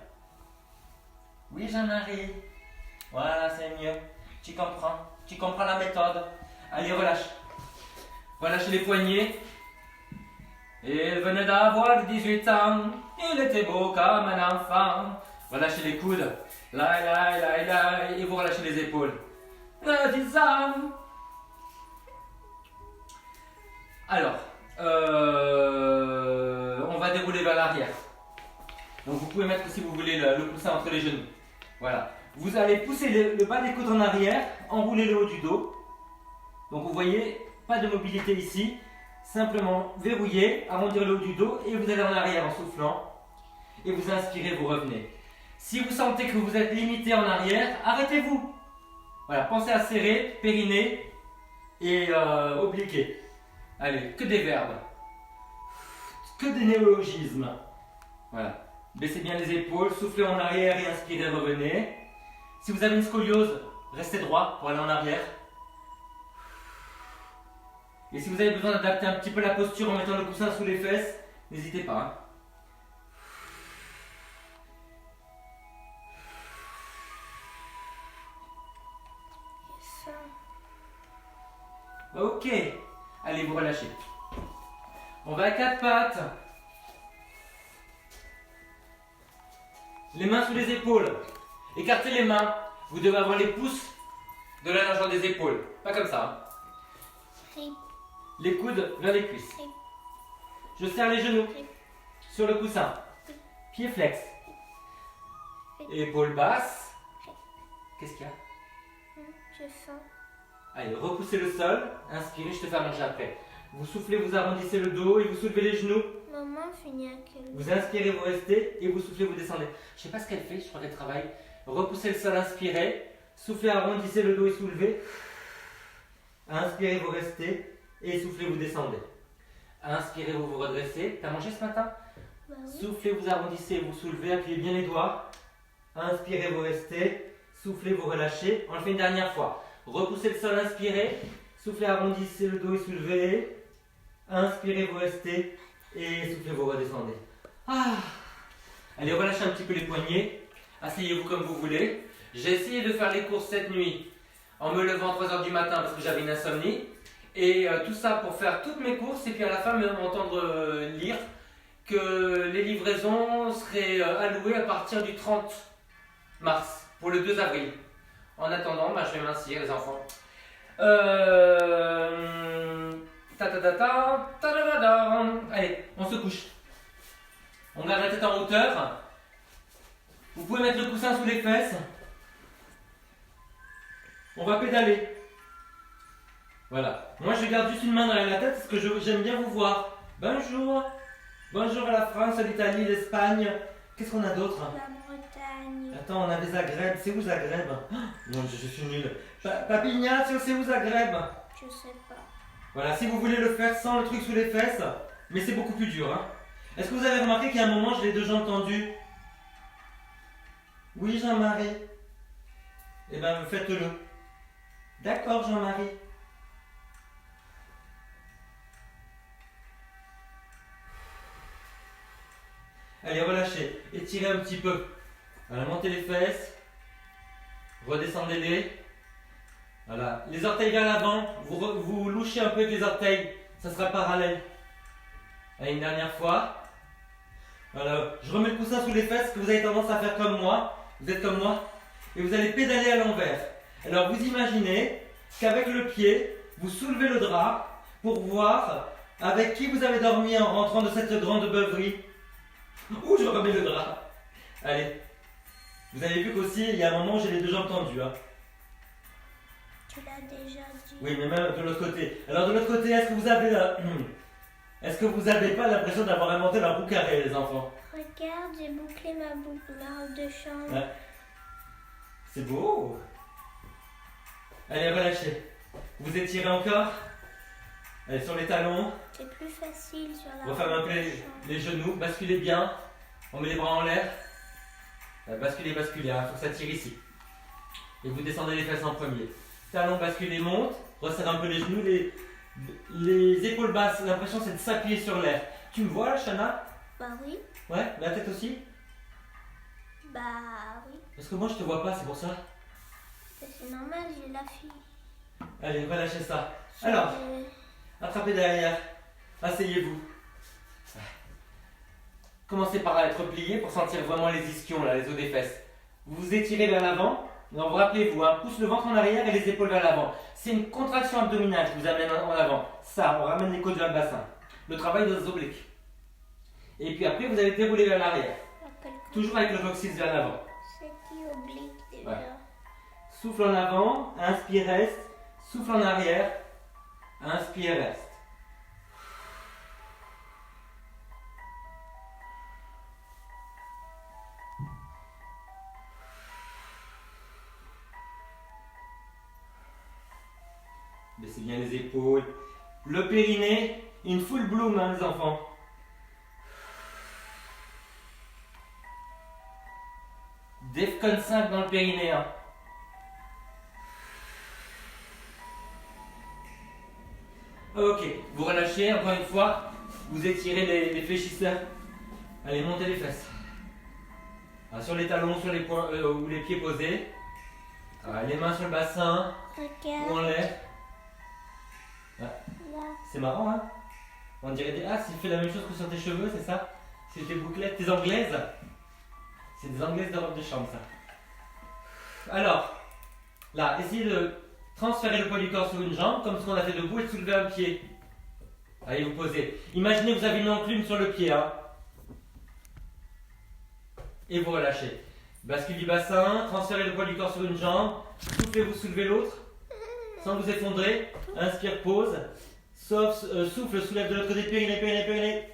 Oui, Jean-Marie. Voilà, c'est mieux. Tu comprends la méthode. Allez, relâche. Relâchez les poignets. Il venait d'avoir 18 ans. Il était beau comme un enfant. Relâchez les coudes. Là, et vous relâchez les épaules. 10 ans. Alors, on va dérouler vers l'arrière. Donc vous pouvez mettre, si vous voulez, le coussin entre les genoux. Voilà. Vous allez pousser le bas des coudes en arrière, enrouler le haut du dos. Donc vous voyez, pas de mobilité ici. Simplement verrouiller, arrondir le haut du dos et vous allez en arrière en soufflant. Et vous inspirez, vous revenez. Si vous sentez que vous êtes limité en arrière, arrêtez-vous. Voilà, pensez à serrer, périnée et obliquer. Allez, que des verbes. Que des néologismes. Voilà. Baissez bien les épaules, soufflez en arrière et inspirez, revenez. Si vous avez une scoliose, restez droit pour aller en arrière. Et si vous avez besoin d'adapter un petit peu la posture en mettant le coussin sous les fesses, n'hésitez pas. Hein. Ok. Allez, vous relâchez. On va à quatre pattes. Les mains sous les épaules. Écartez les mains. Vous devez avoir les pouces de la largeur des épaules. Pas comme ça. Oui. Les coudes vers les cuisses. Oui. Je serre les genoux Oui. sur le coussin. Oui. Pieds flex. Oui. Épaules basses. Oui. Qu'est-ce qu'il y a? J'ai faim. Allez, repoussez le sol. Inspirez, je te fais à manger après. Vous soufflez, vous arrondissez le dos et vous soulevez les genoux. Maman finit à quelle heure? Vous inspirez, vous restez et vous soufflez, vous descendez. Je sais pas ce qu'elle fait, je crois qu'elle travaille. Repoussez le sol, inspirez. Soufflez, arrondissez le dos et soulevez. Inspirez, vous restez et soufflez, vous descendez. Inspirez, vous vous redressez. T'as mangé ce matin? Bah oui. Soufflez, vous arrondissez, vous soulevez, appuyez bien les doigts. Inspirez, vous restez. Soufflez, vous relâchez. On le fait une dernière fois. Repoussez le sol, inspirez. Soufflez, arrondissez le dos et soulevez. Inspirez, vous restez. Et soufflez, vous redescendez. Ah. Allez, relâchez un petit peu les poignets. Asseyez-vous comme vous voulez. J'ai essayé de faire les courses cette nuit en me levant à 3h du matin parce que j'avais une insomnie. Et tout ça pour faire toutes mes courses et puis à la fin m'entendre lire que les livraisons seraient allouées à partir du 30 mars pour le 2 avril. En attendant, je vais mincir les enfants. Allez, on se couche. On garde la tête en hauteur. Vous pouvez mettre le coussin sous les fesses. On va pédaler. Voilà. Moi, je garde juste une main derrière la tête parce que j'aime bien vous voir. Bonjour. Bonjour à la France, à l'Italie, l'Espagne. Qu'est-ce qu'on a d'autre? La Bretagne. Attends, on a des Zagreb. C'est où Zagreb? Non, je suis nul. Papignac, c'est où Zagreb? Je sais pas. Voilà, si vous voulez le faire sans le truc sous les fesses, mais c'est beaucoup plus dur. Hein. Est-ce que vous avez remarqué qu'il y a un moment, j'ai les deux jambes tendues? Oui, Jean-Marie. Eh bien, faites-le. D'accord, Jean-Marie. Allez, relâchez. Étirez un petit peu. Voilà, montez les fesses. Redescendez-les. Voilà. Les orteils vers l'avant. Vous louchez un peu avec les orteils. Ça sera parallèle. Allez, une dernière fois. Voilà. Je remets le coussin sous les fesses, que vous avez tendance à faire comme moi. Vous êtes comme moi. Et vous allez pédaler à l'envers. Alors, vous imaginez qu'avec le pied, vous soulevez le drap pour voir avec qui vous avez dormi en rentrant de cette grande beuverie. Ouh, je remets le drap. Allez. Vous avez vu qu'aussi, il y a un moment où j'ai les deux jambes tendues. Hein. Tu l'as déjà dit. Oui, mais même de l'autre côté. Alors, de l'autre côté, est-ce que vous avez est-ce que vous n'avez pas l'impression d'avoir inventé la roue carrée, les enfants? Regarde, j'ai bouclé ma robe de chambre. Ouais. C'est beau. Allez, relâchez. Vous étirez encore. Allez, sur les talons. C'est plus facile sur la On va faire un peu les genoux. Basculez bien. On met les bras en l'air. Basculez, basculez, il faut que ça tire ici. Et vous descendez les fesses en premier. Talons, basculez, monte. Resserre un peu les genoux, les épaules basses. L'impression c'est de s'appuyer sur l'air. Tu me vois là, Shana? Bah oui. Ouais, la tête aussi? Bah oui. Parce que moi je te vois pas, c'est pour ça. C'est normal, j'ai la fille. Allez, relâchez ça. Alors, attrapez derrière. Asseyez-vous. Commencez par être plié pour sentir vraiment les ischions, là, les os des fesses. Vous vous étirez vers l'avant. Non, vous rappelez-vous, hein, pousse le ventre en arrière et les épaules vers l'avant. C'est une contraction abdominale qui vous amène en avant. Ça, on ramène les côtes vers le bassin. Le travail des obliques. Et puis après, vous allez dérouler vers l'arrière. Toujours avec le coccyx vers l'avant. C'est qui oblique déjà? Ouais. Souffle en avant, inspire, reste. Souffle en arrière, inspire, reste. Baissez bien les épaules. Le périnée, une full bloom, hein, les enfants. Defcon 5 dans le périnée. Hein. Ok, vous relâchez encore une fois. Vous étirez les fléchisseurs. Allez, montez les fesses. Alors, sur les talons, sur les poings ou les pieds posés. Alors, les mains sur le bassin. Regarde. On lève. Ah, Là. c'est marrant, hein? On dirait ah, c'est fait la même chose que sur tes cheveux, c'est ça? C'est tes bouclettes, tes anglaises? C'est des anglaises de robe de chambre, ça. Alors, là, essayez de transférer le poids du corps sur une jambe, comme ce qu'on a fait debout, et de soulever un pied. Allez, vous posez. Imaginez que vous avez une enclume sur le pied, hein? Et vous relâchez. Bascule du bassin, transférez le poids du corps sur une jambe, soufflez, vous soulevez l'autre, sans vous effondrer. Inspire, pause. Souffle, soulève de l'autre côté, périnée, périnée, périnée.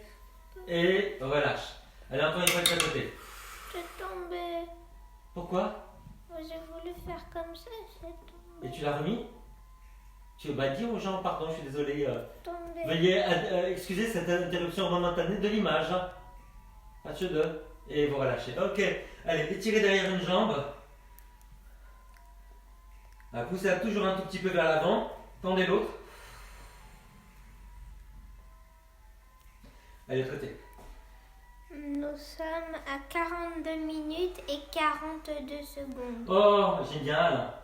Et relâche. Allez, encore une fois de chaque côté. C'est tombé. Pourquoi? J'ai voulu faire comme ça, c'est tombé. Et tu l'as remis? Tu vas dire aux gens, pardon, je suis désolé. Tombé. Veuillez excuser cette interruption momentanée de l'image. Hein. Match 2. Et vous relâchez. Ok. Allez, étirez derrière une jambe. Poussez toujours un tout petit peu vers l'avant. Tendez l'autre. Allez, l'autre côté. Nous sommes à 42 minutes et 42 secondes. Oh, génial.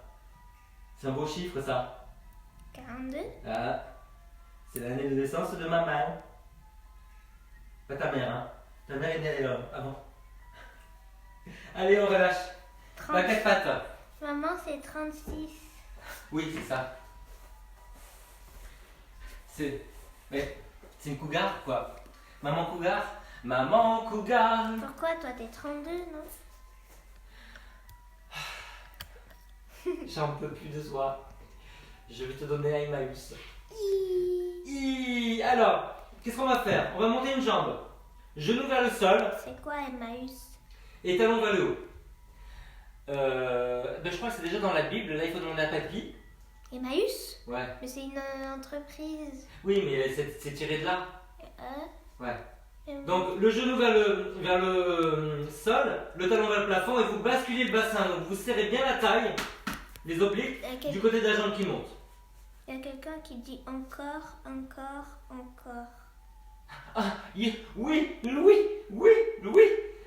C'est un beau chiffre, ça. 42? Ah, c'est l'année de naissance de ma mère. Pas ta mère, hein. Ta mère est née avant. Allez, on relâche. 30. La quatre pattes. Maman, c'est 36. Oui, c'est ça. C'est une cougar, quoi. Maman cougar. Maman cougar. Pourquoi toi t'es 32, non? J'en peux plus de soi. Je vais te donner Emmaüs. Alors, qu'est-ce qu'on va faire? On va monter une jambe. Genou vers le sol. C'est quoi Emmaüs? Et talon vers le haut. Je crois que c'est déjà dans la Bible. Là, il faut demander à papy. Emmaüs? Ouais. Mais c'est une entreprise. Oui, mais c'est tiré de là. Ouais. Emmaüs. Donc, le genou vers le sol, le talon vers le plafond, et vous basculez le bassin. Donc, vous serrez bien la taille, les obliques, du côté de la jambe qui monte. Il y a quelqu'un qui dit encore, encore, encore. Ah, oui.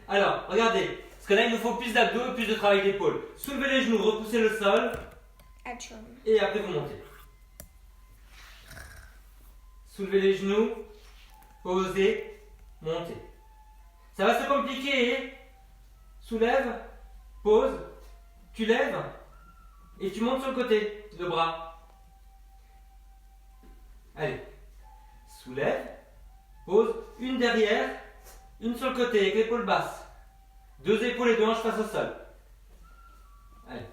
Alors, regardez. Parce que là, il nous faut plus d'abdos et plus de travail d'épaule. Soulevez les genoux, repoussez le sol. Achum. Et après, vous montez. Soulevez les genoux. Posez. Montez. Ça va se compliquer. Soulève. Pose. Tu lèves. Et tu montes sur le côté. Le bras. Allez. Soulève. Pose. Une derrière. Une sur le côté avec l'épaule basse. Deux épaules et deux hanches face au sol. Allez.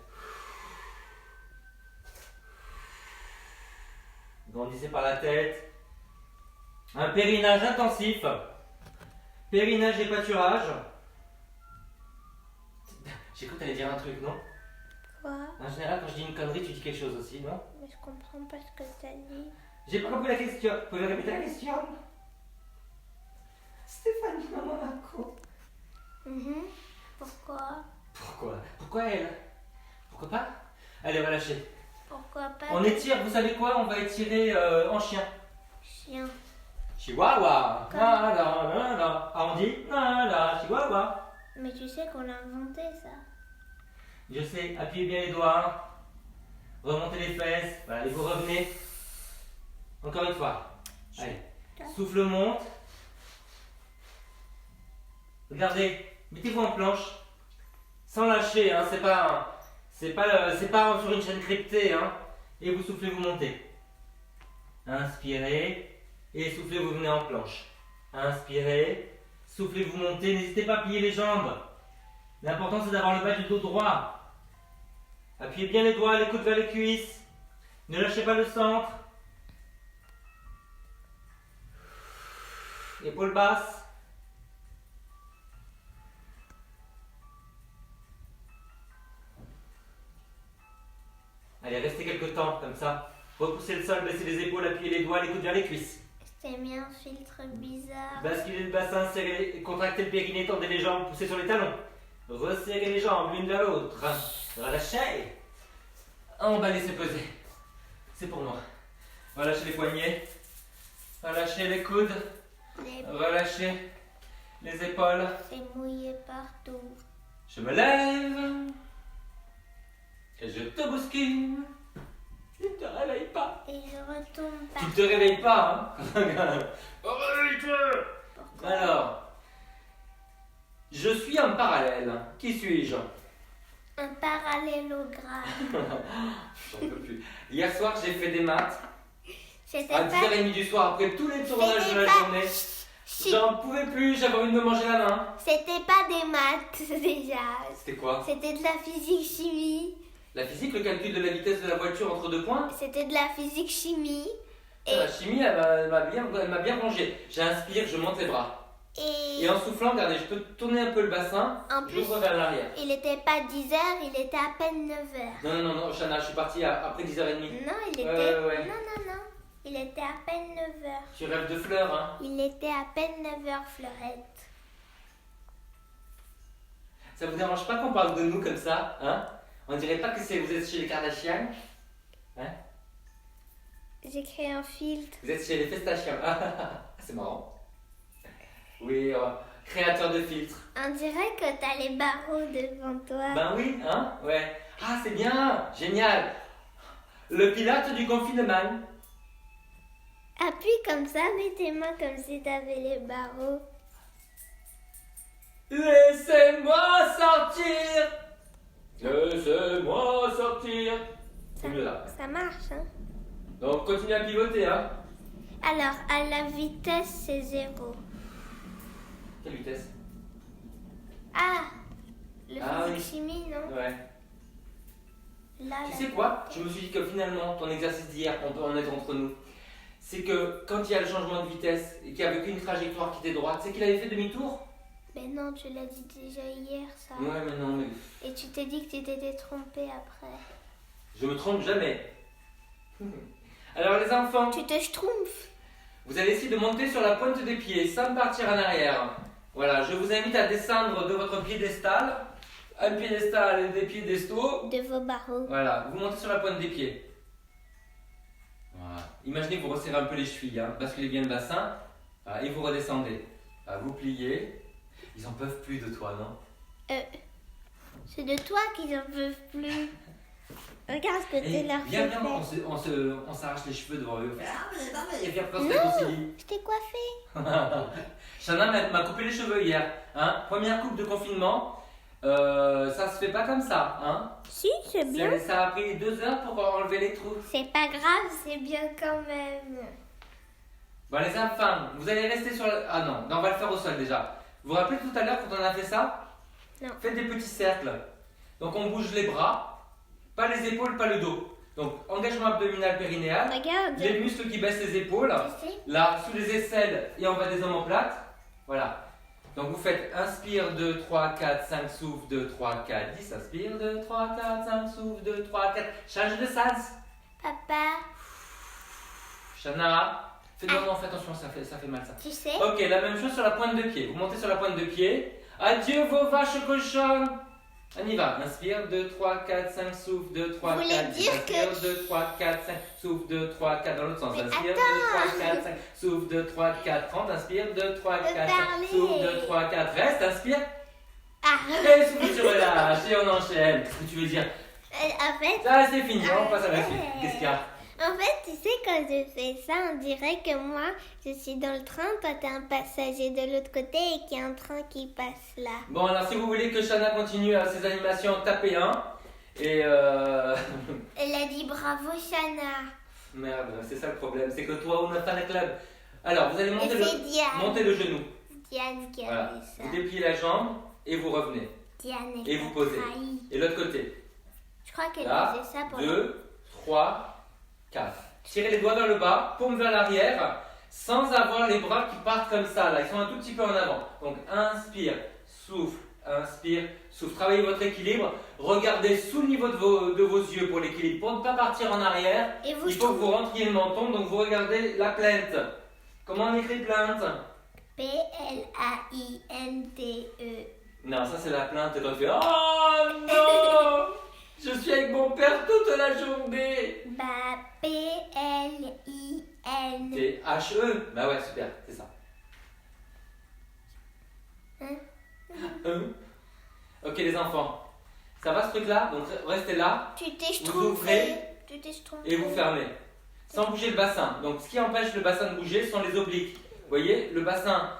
Grandissez par la tête. Un périnage intensif. Périnage et pâturage. J'ai cru que tu allais dire un truc, non? Quoi? En général, quand je dis une connerie, tu dis quelque chose aussi, non? Mais je comprends pas ce que t'as dit. J'ai pas compris la question. Vous pouvez répéter la question? Stéphanie, maman, Marco. Pourquoi? Pourquoi? Pourquoi elle? Pourquoi pas? Allez, on va lâcher. Pourquoi pas On étire, vous savez quoi? On va étirer en chien. chien. Chihuahua. La, la, la, la. Ah, on dit la, la, chihuahua. Mais tu sais qu'on a inventé ça. Je sais, appuyez bien les doigts. Hein. Remontez les fesses. Voilà, et vous revenez. Encore une fois. Allez. Souffle monte. Regardez, mettez-vous en planche. Sans lâcher, hein. C'est pas sur une chaîne cryptée, hein. Et vous soufflez, vous montez. Inspirez. Et soufflez, vous venez en planche. Inspirez. Soufflez, vous montez. N'hésitez pas à plier les jambes. L'important, c'est d'avoir le bas du dos droit. Appuyez bien les doigts, les coudes vers les cuisses. Ne lâchez pas le centre. Épaules basses. Allez, restez quelques temps, comme ça. Repoussez le sol, baissez les épaules, appuyez les doigts, les coudes vers les cuisses. C'était mis un filtre bizarre. Basculez le bassin, serrez, contractez le périnée, tendez les jambes, poussez sur les talons. Resserrez les jambes l'une vers l'autre. Relâchez. Emballez, c'est pesé. C'est pour moi. Relâchez les poignets. Relâchez les coudes. Relâchez les épaules. C'est mouillé partout. Je me lève. Et je te bouscule. Tu ne te réveilles pas. Et je retourne Tu par ne te réveilles pas, hein. Réveille-toi. Alors, je suis en parallèle. Qui suis-je? un parallélogramme. J'en peux plus. Hier soir, j'ai fait des maths. C'était À pas... 10h30 du soir, après tous les tournages de la journée. J'en pouvais plus, j'avais envie de me manger la main. C'était pas des maths déjà. C'était quoi? C'était de la physique-chimie. La physique, le calcul de la vitesse de la voiture entre deux points. C'était de la physique-chimie. La chimie, elle m'a bien rangé. J'inspire, je monte les bras. Et en soufflant, regardez, je peux tourner un peu le bassin, En plus, j'ouvre vers l'arrière. il était pas 10h, il était à peine 9h. Non, Chana, je suis parti après 10h30. Non, il était... Ouais. Non. Il était à peine 9h. Tu rêves de fleurs, hein? Il était à peine 9h, Fleurette. Ça vous dérange pas qu'on parle de nous comme ça, hein? On dirait pas que vous êtes chez les Kardashians, hein? J'ai créé un filtre. Vous êtes chez les Festachiens. C'est marrant. Oui, créateur de filtres. On dirait que t'as les barreaux devant toi. Ben oui, hein? Ouais. Ah, c'est bien, génial. Le pilote du confinement. Appuie comme ça, mets tes mains comme si t'avais les barreaux. Laissez-moi sortir. Laissez-moi sortir. C'est mieux là. Ça marche, hein? Donc continue à piloter, hein? Alors, à la vitesse, c'est 0. Quelle vitesse? Ah! Le Ah oui. physique-chimie, non? Ouais. Là, Tu sais quoi? Je me suis dit que finalement, ton exercice d'hier, on peut en être entre nous. C'est que quand il y a le changement de vitesse et qu'il n'y avait qu'une trajectoire qui était droite, c'est qu'il avait fait demi-tour? Mais non, tu l'as dit déjà hier, ça. Ouais, mais non, mais Et tu t'es dit que tu t'étais trompé après. je me trompe jamais. Alors les enfants, Tu te schtroumpfes. vous allez essayer de monter sur la pointe des pieds sans partir en arrière. Voilà, je vous invite à descendre de votre piédestal. Un piédestal et des piédestaux. De vos barreaux. Voilà, vous montez sur la pointe des pieds. Voilà. Imaginez que vous resserrez un peu les chevilles, hein, basculez bien le bassin. Voilà, et vous redescendez. Voilà, vous pliez. Ils en peuvent plus de toi, non? C'est de toi qu'ils en peuvent plus. Regarde ce que tu leur viens, fais. on s'arrache les cheveux devant eux. Et puis après on se Non. réconcilie. Je t'ai coiffé. Chana m'a coupé les cheveux hier. Hein. Première coupe de confinement. Ça se fait pas comme ça. Hein. Si, c'est bien. Ça a pris 2 heures pour enlever les trous. C'est pas grave, c'est bien quand même. Bon les enfants, vous allez rester sur la... Ah non, on va le faire au sol déjà. Vous vous rappelez tout à l'heure quand on a fait ça? Non. Faites des petits cercles. Donc on bouge les bras, pas les épaules, pas le dos. Donc engagement abdominal périnéal. Regarde. Les muscles qui baissent les épaules. Tu sais? Là, sous les aisselles et en bas des omoplates. Voilà. Donc vous faites inspire 2, 3, 4, 5, souffle 2, 3, 4, 10. Inspire 2, 3, 4, 5, souffle 2, 3, 4. Change de sens. Papa, Chana. Fais attention, ça fait mal ça. tu sais? Ok, la même chose sur la pointe de pied. Vous montez sur la pointe de pied. Adieu vos vaches cochonnes. On y va. Inspire, 2, 3, 4, 5, souffle, 2, 3, Vous 4. voulez dire Inspire, que- 2, 3, 4, 5, souffle, 2, 3, 4. Dans l'autre sens. Mais Inspire, 2, attends. 3, 4, 5, souffle, 2, 3, 4. 30. Inspire, 2, 3, 4, 5, parler. souffle, 2, 3, 4. Reste, inspire. Ah. Et souffle, tu relâches. Et on enchaîne. Qu'est-ce que tu veux dire? En fait, Ça, c'est fini. On passe à la suite. Qu'est-ce qu'il y a? En fait, tu sais, quand je fais ça, on dirait que moi, je suis dans le train, toi, t'es un passager de l'autre côté et qu'il y a un train qui passe là. Bon, alors si vous voulez que Shana continue ses animations, tapez 1. Et Elle a dit bravo, Shana. Merde, c'est ça le problème. C'est que toi, on a fait le club. Alors, vous allez Et monter c'est Diane. montez le genou. Diane qui a Voilà. fait ça. Vous dépliez la jambe et vous revenez. Diane Et est vous posez. trahi. Et l'autre côté. Je crois qu'elle Là, faisait ça pour 2, 3, 4. Tirez les doigts vers le bas, paume vers l'arrière, sans avoir les bras qui partent comme ça. Là, ils sont un tout petit peu en avant. Donc, inspire, souffle, inspire, souffle. Travaillez votre équilibre. Regardez sous le niveau de vos yeux pour l'équilibre. Pour ne pas partir en arrière, Et vous, il je faut que trouve vous rentriez le menton. Donc, vous regardez la plainte. Comment on écrit plainte? Plainte. Non, ça c'est la plainte quand tu fais oh non, je suis avec mon père toute la journée. Bah, P-L-I-N. C'est H-E. Bah ouais, super, c'est ça. Hein? Ok les enfants, ça va ce truc-là? Donc restez là Tu t'es Vous schtroumpfé. ouvrez Tu t'es schtroumpfé. et vous fermez. Sans bouger le bassin. Donc ce qui empêche le bassin de bouger sont les obliques. Vous voyez, le bassin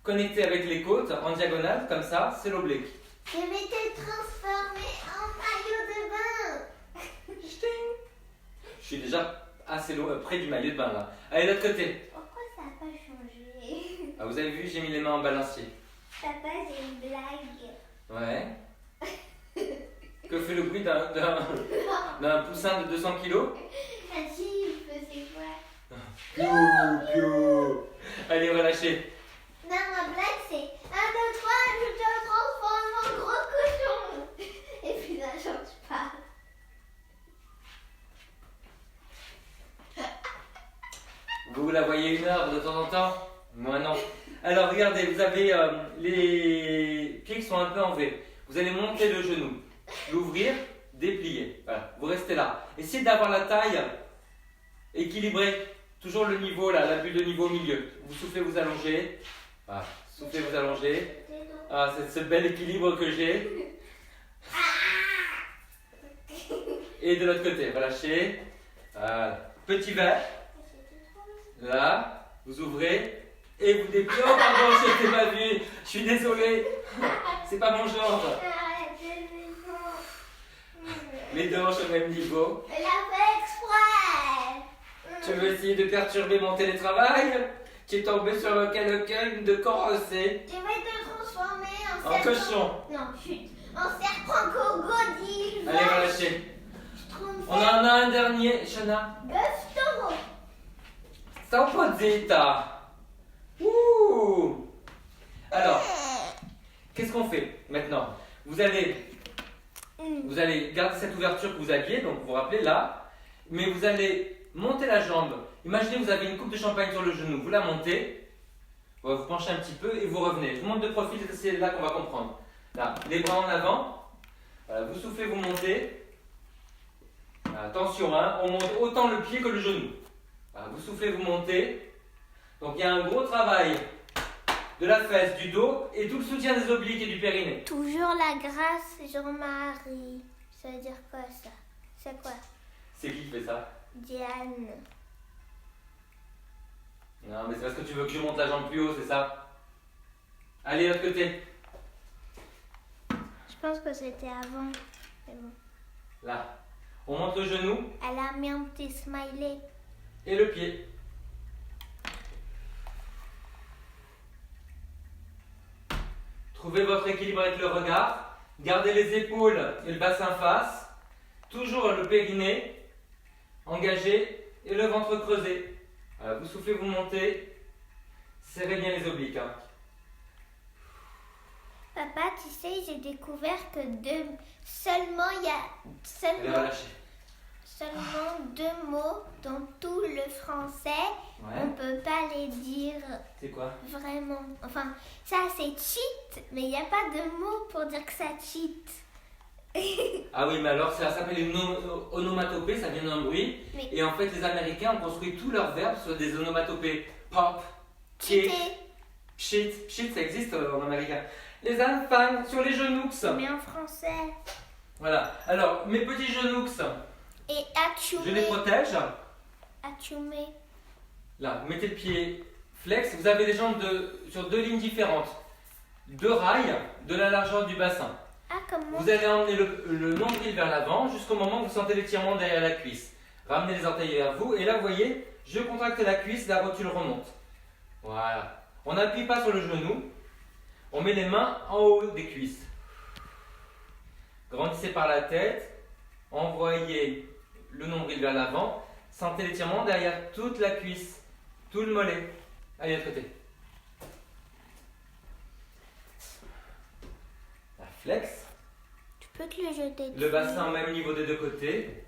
connecté avec les côtes en diagonale, comme ça, c'est l'oblique. Je vais te transformer en maillot de bain. Je suis déjà assez loin, près du maillot de bain là. Allez, l'autre côté. Pourquoi ça n'a pas changé? Ah, vous avez vu, j'ai mis les mains en balancier. Papa, j'ai une blague. Ouais. Que fait le bruit d'un poussin de 200 kilos? Vas-y, il faisait quoi? Piou, piou. Allez, relâchez. Non, ma blague c'est 1, 2, 3, je te transforme en gros cochon. Et puis ça change pas. Vous la voyez 1 heure de temps en temps? Moi non. Alors regardez, vous avez les pieds qui sont un peu en V. Vous allez monter le genou, l'ouvrir, déplier. Voilà, vous restez là. Essayez d'avoir la taille équilibrée. Toujours le niveau là, la bulle de niveau au milieu. Vous soufflez, vous allongez. Voilà, soufflez, vous allongez. Ah, c'est ce bel équilibre que j'ai. Et de l'autre côté, relâchez. Voilà. Petit verre. Là, vous ouvrez et vous dépliez. Oh pardon, je t'ai pas vu. Je suis désolé. C'est pas mon genre. Les deux hanches au même niveau. Elle a fait exprès. Tu veux essayer de perturber mon télétravail? Tu es tombé sur quelqu'un de corsé. Je vais te transformer en En cochon. Non, chut. En serpent crocodile. Allez, relâchez. On en a un dernier, Shana. Bœuf taureau. Saupozita. Ouh. Alors, qu'est-ce qu'on fait maintenant? Vous allez garder cette ouverture que vous aviez, donc vous vous rappelez là, mais vous allez monter la jambe. Imaginez vous avez une coupe de champagne sur le genou, vous la montez, vous penchez un petit peu et vous revenez. Je vous montre de profil, c'est là qu'on va comprendre. Là, les bras en avant, voilà, vous soufflez, vous montez. Attention, hein, on monte autant le pied que le genou. Voilà, vous soufflez, vous montez. Donc il y a un gros travail de la fesse, du dos et tout le soutien des obliques et du périnée. Toujours la grâce, Jean-Marie. Ça veut dire quoi ça? C'est quoi? C'est qui fait ça? Diane. Non, mais c'est parce que tu veux que je monte la jambe plus haut, c'est ça? Allez, de l'autre côté. Je pense que c'était avant. C'est bon. Là. On monte le genou Elle a mis un petit smiley. et le pied. Trouvez votre équilibre avec le regard. Gardez les épaules et le bassin face. Toujours le périnée engagé et le ventre creusé. Voilà, vous soufflez, vous montez. Serrez bien les obliques. Hein. Papa, tu sais, j'ai découvert que seulement il y a Allez, relâchez. seulement 2 mots dans tout le français. Ouais. On peut pas les dire C'est quoi? vraiment. Enfin, ça c'est cheat, mais il n'y a pas de mot pour dire que ça cheat. Ah oui, mais alors ça s'appelle une onomatopée, ça vient d'un bruit. Oui. Et en fait, les Américains ont construit tous leurs verbes sur des onomatopées. Pop, kick, Cheater. shit. Shit, ça existe en américain. Les enfants sur les genoux. Mais en français. Voilà. Alors, mes petits genoux, Et je les protège. achoumer. Là, vous mettez le pied flex. Vous avez les jambes sur deux lignes différentes. Deux rails de la largeur du bassin. Ah, comment? Vous allez emmener le nombril vers l'avant jusqu'au moment où vous sentez l'étirement derrière la cuisse. Ramenez les orteils vers vous et là, vous voyez, je contracte la cuisse, la rotule remonte. Voilà. On n'appuie pas sur le genou. On met les mains en haut des cuisses. Grandissez par la tête. Envoyez le nombril vers l'avant. Sentez l'étirement derrière toute la cuisse, tout le mollet. Allez, de l'autre côté. La flex. Tu peux te le jeter dessus. Le bassin au même niveau des deux côtés.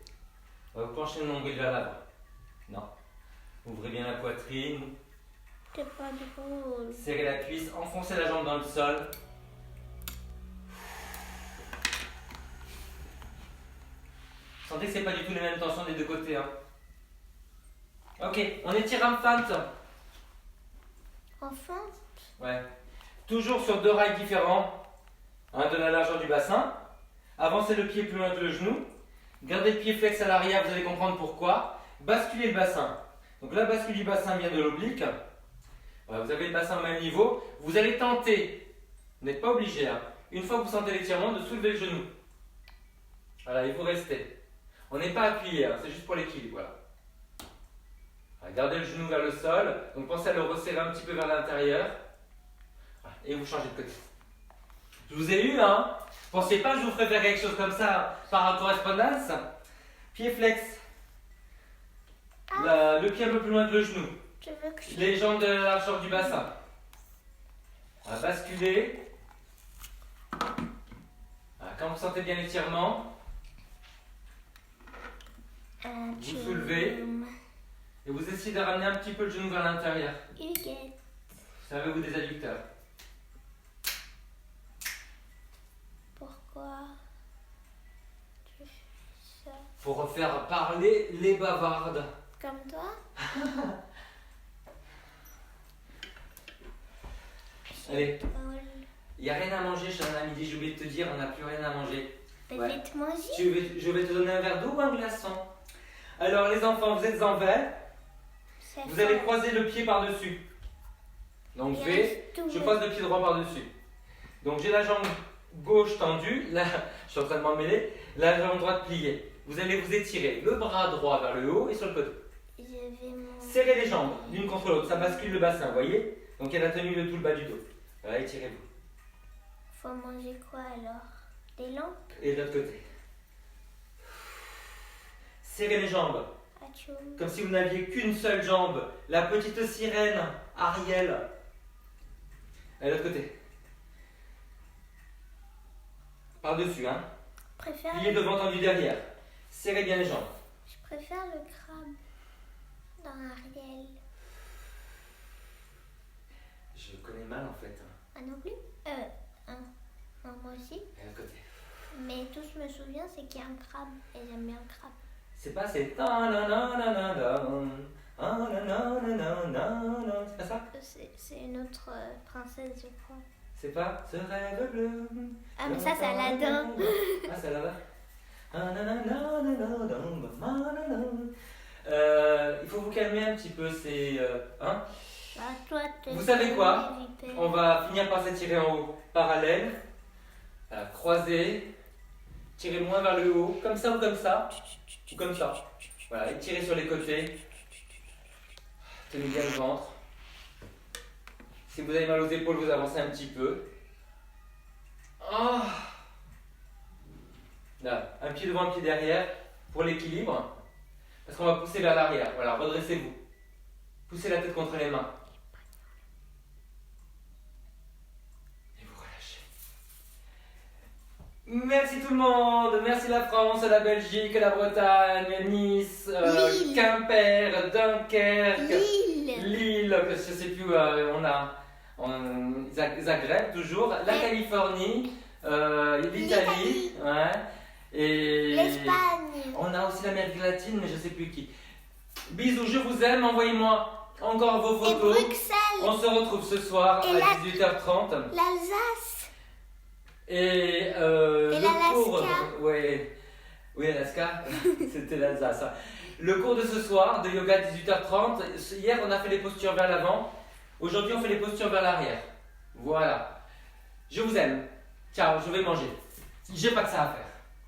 Vous penchez le nombril vers l'avant. Non. Ouvrez bien la poitrine. C'est pas drôle. Serrez la cuisse. Enfoncez la jambe dans le sol. Sentez que c'est pas du tout les mêmes tensions des deux côtés. Hein. Ok, on étire en fente. Enfin, Ouais. Toujours sur deux rails différents. De la largeur du bassin. Avancez le pied plus loin que le genou. Gardez le pied flex à l'arrière, vous allez comprendre pourquoi. Basculez le bassin. Donc la bascule du bassin vient de l'oblique. Voilà, vous avez le bassin au même niveau. Vous allez tenter, vous n'êtes pas obligé, hein, une fois que vous sentez l'étirement, de soulever le genou. Voilà, il faut rester. On n'est pas appuyé, hein, c'est juste pour l'équilibre. Voilà. Voilà, gardez le genou vers le sol. Donc pensez à le resserrer un petit peu vers l'intérieur. Voilà, et vous changez de côté. Je vous ai eu, hein. Pensez pas que je vous ferais faire quelque chose comme ça par correspondance. Pied flex. Le pied un peu plus loin que le genou. je veux que je... Les jambes de la largeur du bassin. On va basculer. Voilà, quand vous sentez bien l'étirement, vous soulevez et vous essayez de ramener un petit peu le genou vers l'intérieur. Huguette. Servez-vous des adducteurs. Pourquoi tu fais ça? Pour refaire parler les bavardes. Comme toi? Allez, Drôle. il n'y a rien à manger, je suis à midi, j'ai oublié de te dire, on n'a plus rien à manger. Ouais. Peut-être manger? Je vais te donner un verre d'eau ou un glaçon. Alors les enfants, vous êtes en vert. C'est Vous allez fort. croiser le pied par-dessus. Donc Il V, reste tout je le- croise le pied droit par-dessus. Donc j'ai la jambe gauche tendue, là je suis en train de m'en mêler, la jambe droite pliée. Vous allez vous étirer le bras droit vers le haut et sur le côté. Je vais manger. Serrez les jambes l'une contre l'autre, ça bascule le bassin, vous voyez? Donc il y a la tenue de tout le bas du dos. Voilà, étirez-vous. Faut manger quoi alors? Des lampes? Et de l'autre côté. Serrez les jambes, Atchoum. comme si vous n'aviez qu'une seule jambe. La petite sirène, Ariel. Et de l'autre côté. Par-dessus, hein. Préfère Plié devant, tendu derrière. Serrez bien les jambes. Je préfère le crabe dans Ariel. Je connais mal en fait. Ah non plus? Non, moi aussi. Et de l'autre côté. Mais tout je me souviens, c'est qu'il y a un crabe et j'aime bien le crabe. C'est pas, c'est. C'est pas ça? C'est une autre princesse, je crois. C'est pas ce rêve bleu. Ah, mais ça, c'est Aladdin. Ah, c'est Aladdin. Il faut vous calmer un petit peu, c'est. Hein? Bah, toi, t'es Vous savez quoi? vipère. On va finir par s'étirer en haut, parallèle, croiser, tirer moins vers le haut, comme ça ou comme ça, ou comme ça. Voilà, étirez sur les côtés, tenez bien le ventre. Si vous avez mal aux épaules, vous avancez un petit peu. Ah. Là, un pied devant, un pied derrière, pour l'équilibre, parce qu'on va pousser vers l'arrière. Voilà, redressez-vous. Poussez la tête contre les mains. Merci tout le monde, merci la France, la Belgique, la Bretagne, Nice, Lille. Quimper, Dunkerque, Lille. Lille, je sais plus, Zagreb toujours, la Californie, l'Italie, L'Italie. ouais, Et L'Espagne. on a aussi l'Amérique latine, mais je sais plus qui. Bisous, je vous aime. Envoyez-moi encore vos Et photos. Bruxelles. On se retrouve ce soir Et à 18h30. L'Alsace. Et l'Alaska. le cours. Ouais. Oui, Alaska, c'était l'Alsace. Hein. Le cours de ce soir de yoga 18h30. Hier, on a fait les postures vers l'avant. Aujourd'hui, on fait les postures vers l'arrière. Voilà. Je vous aime. Ciao, je vais manger. J'ai pas que ça à faire.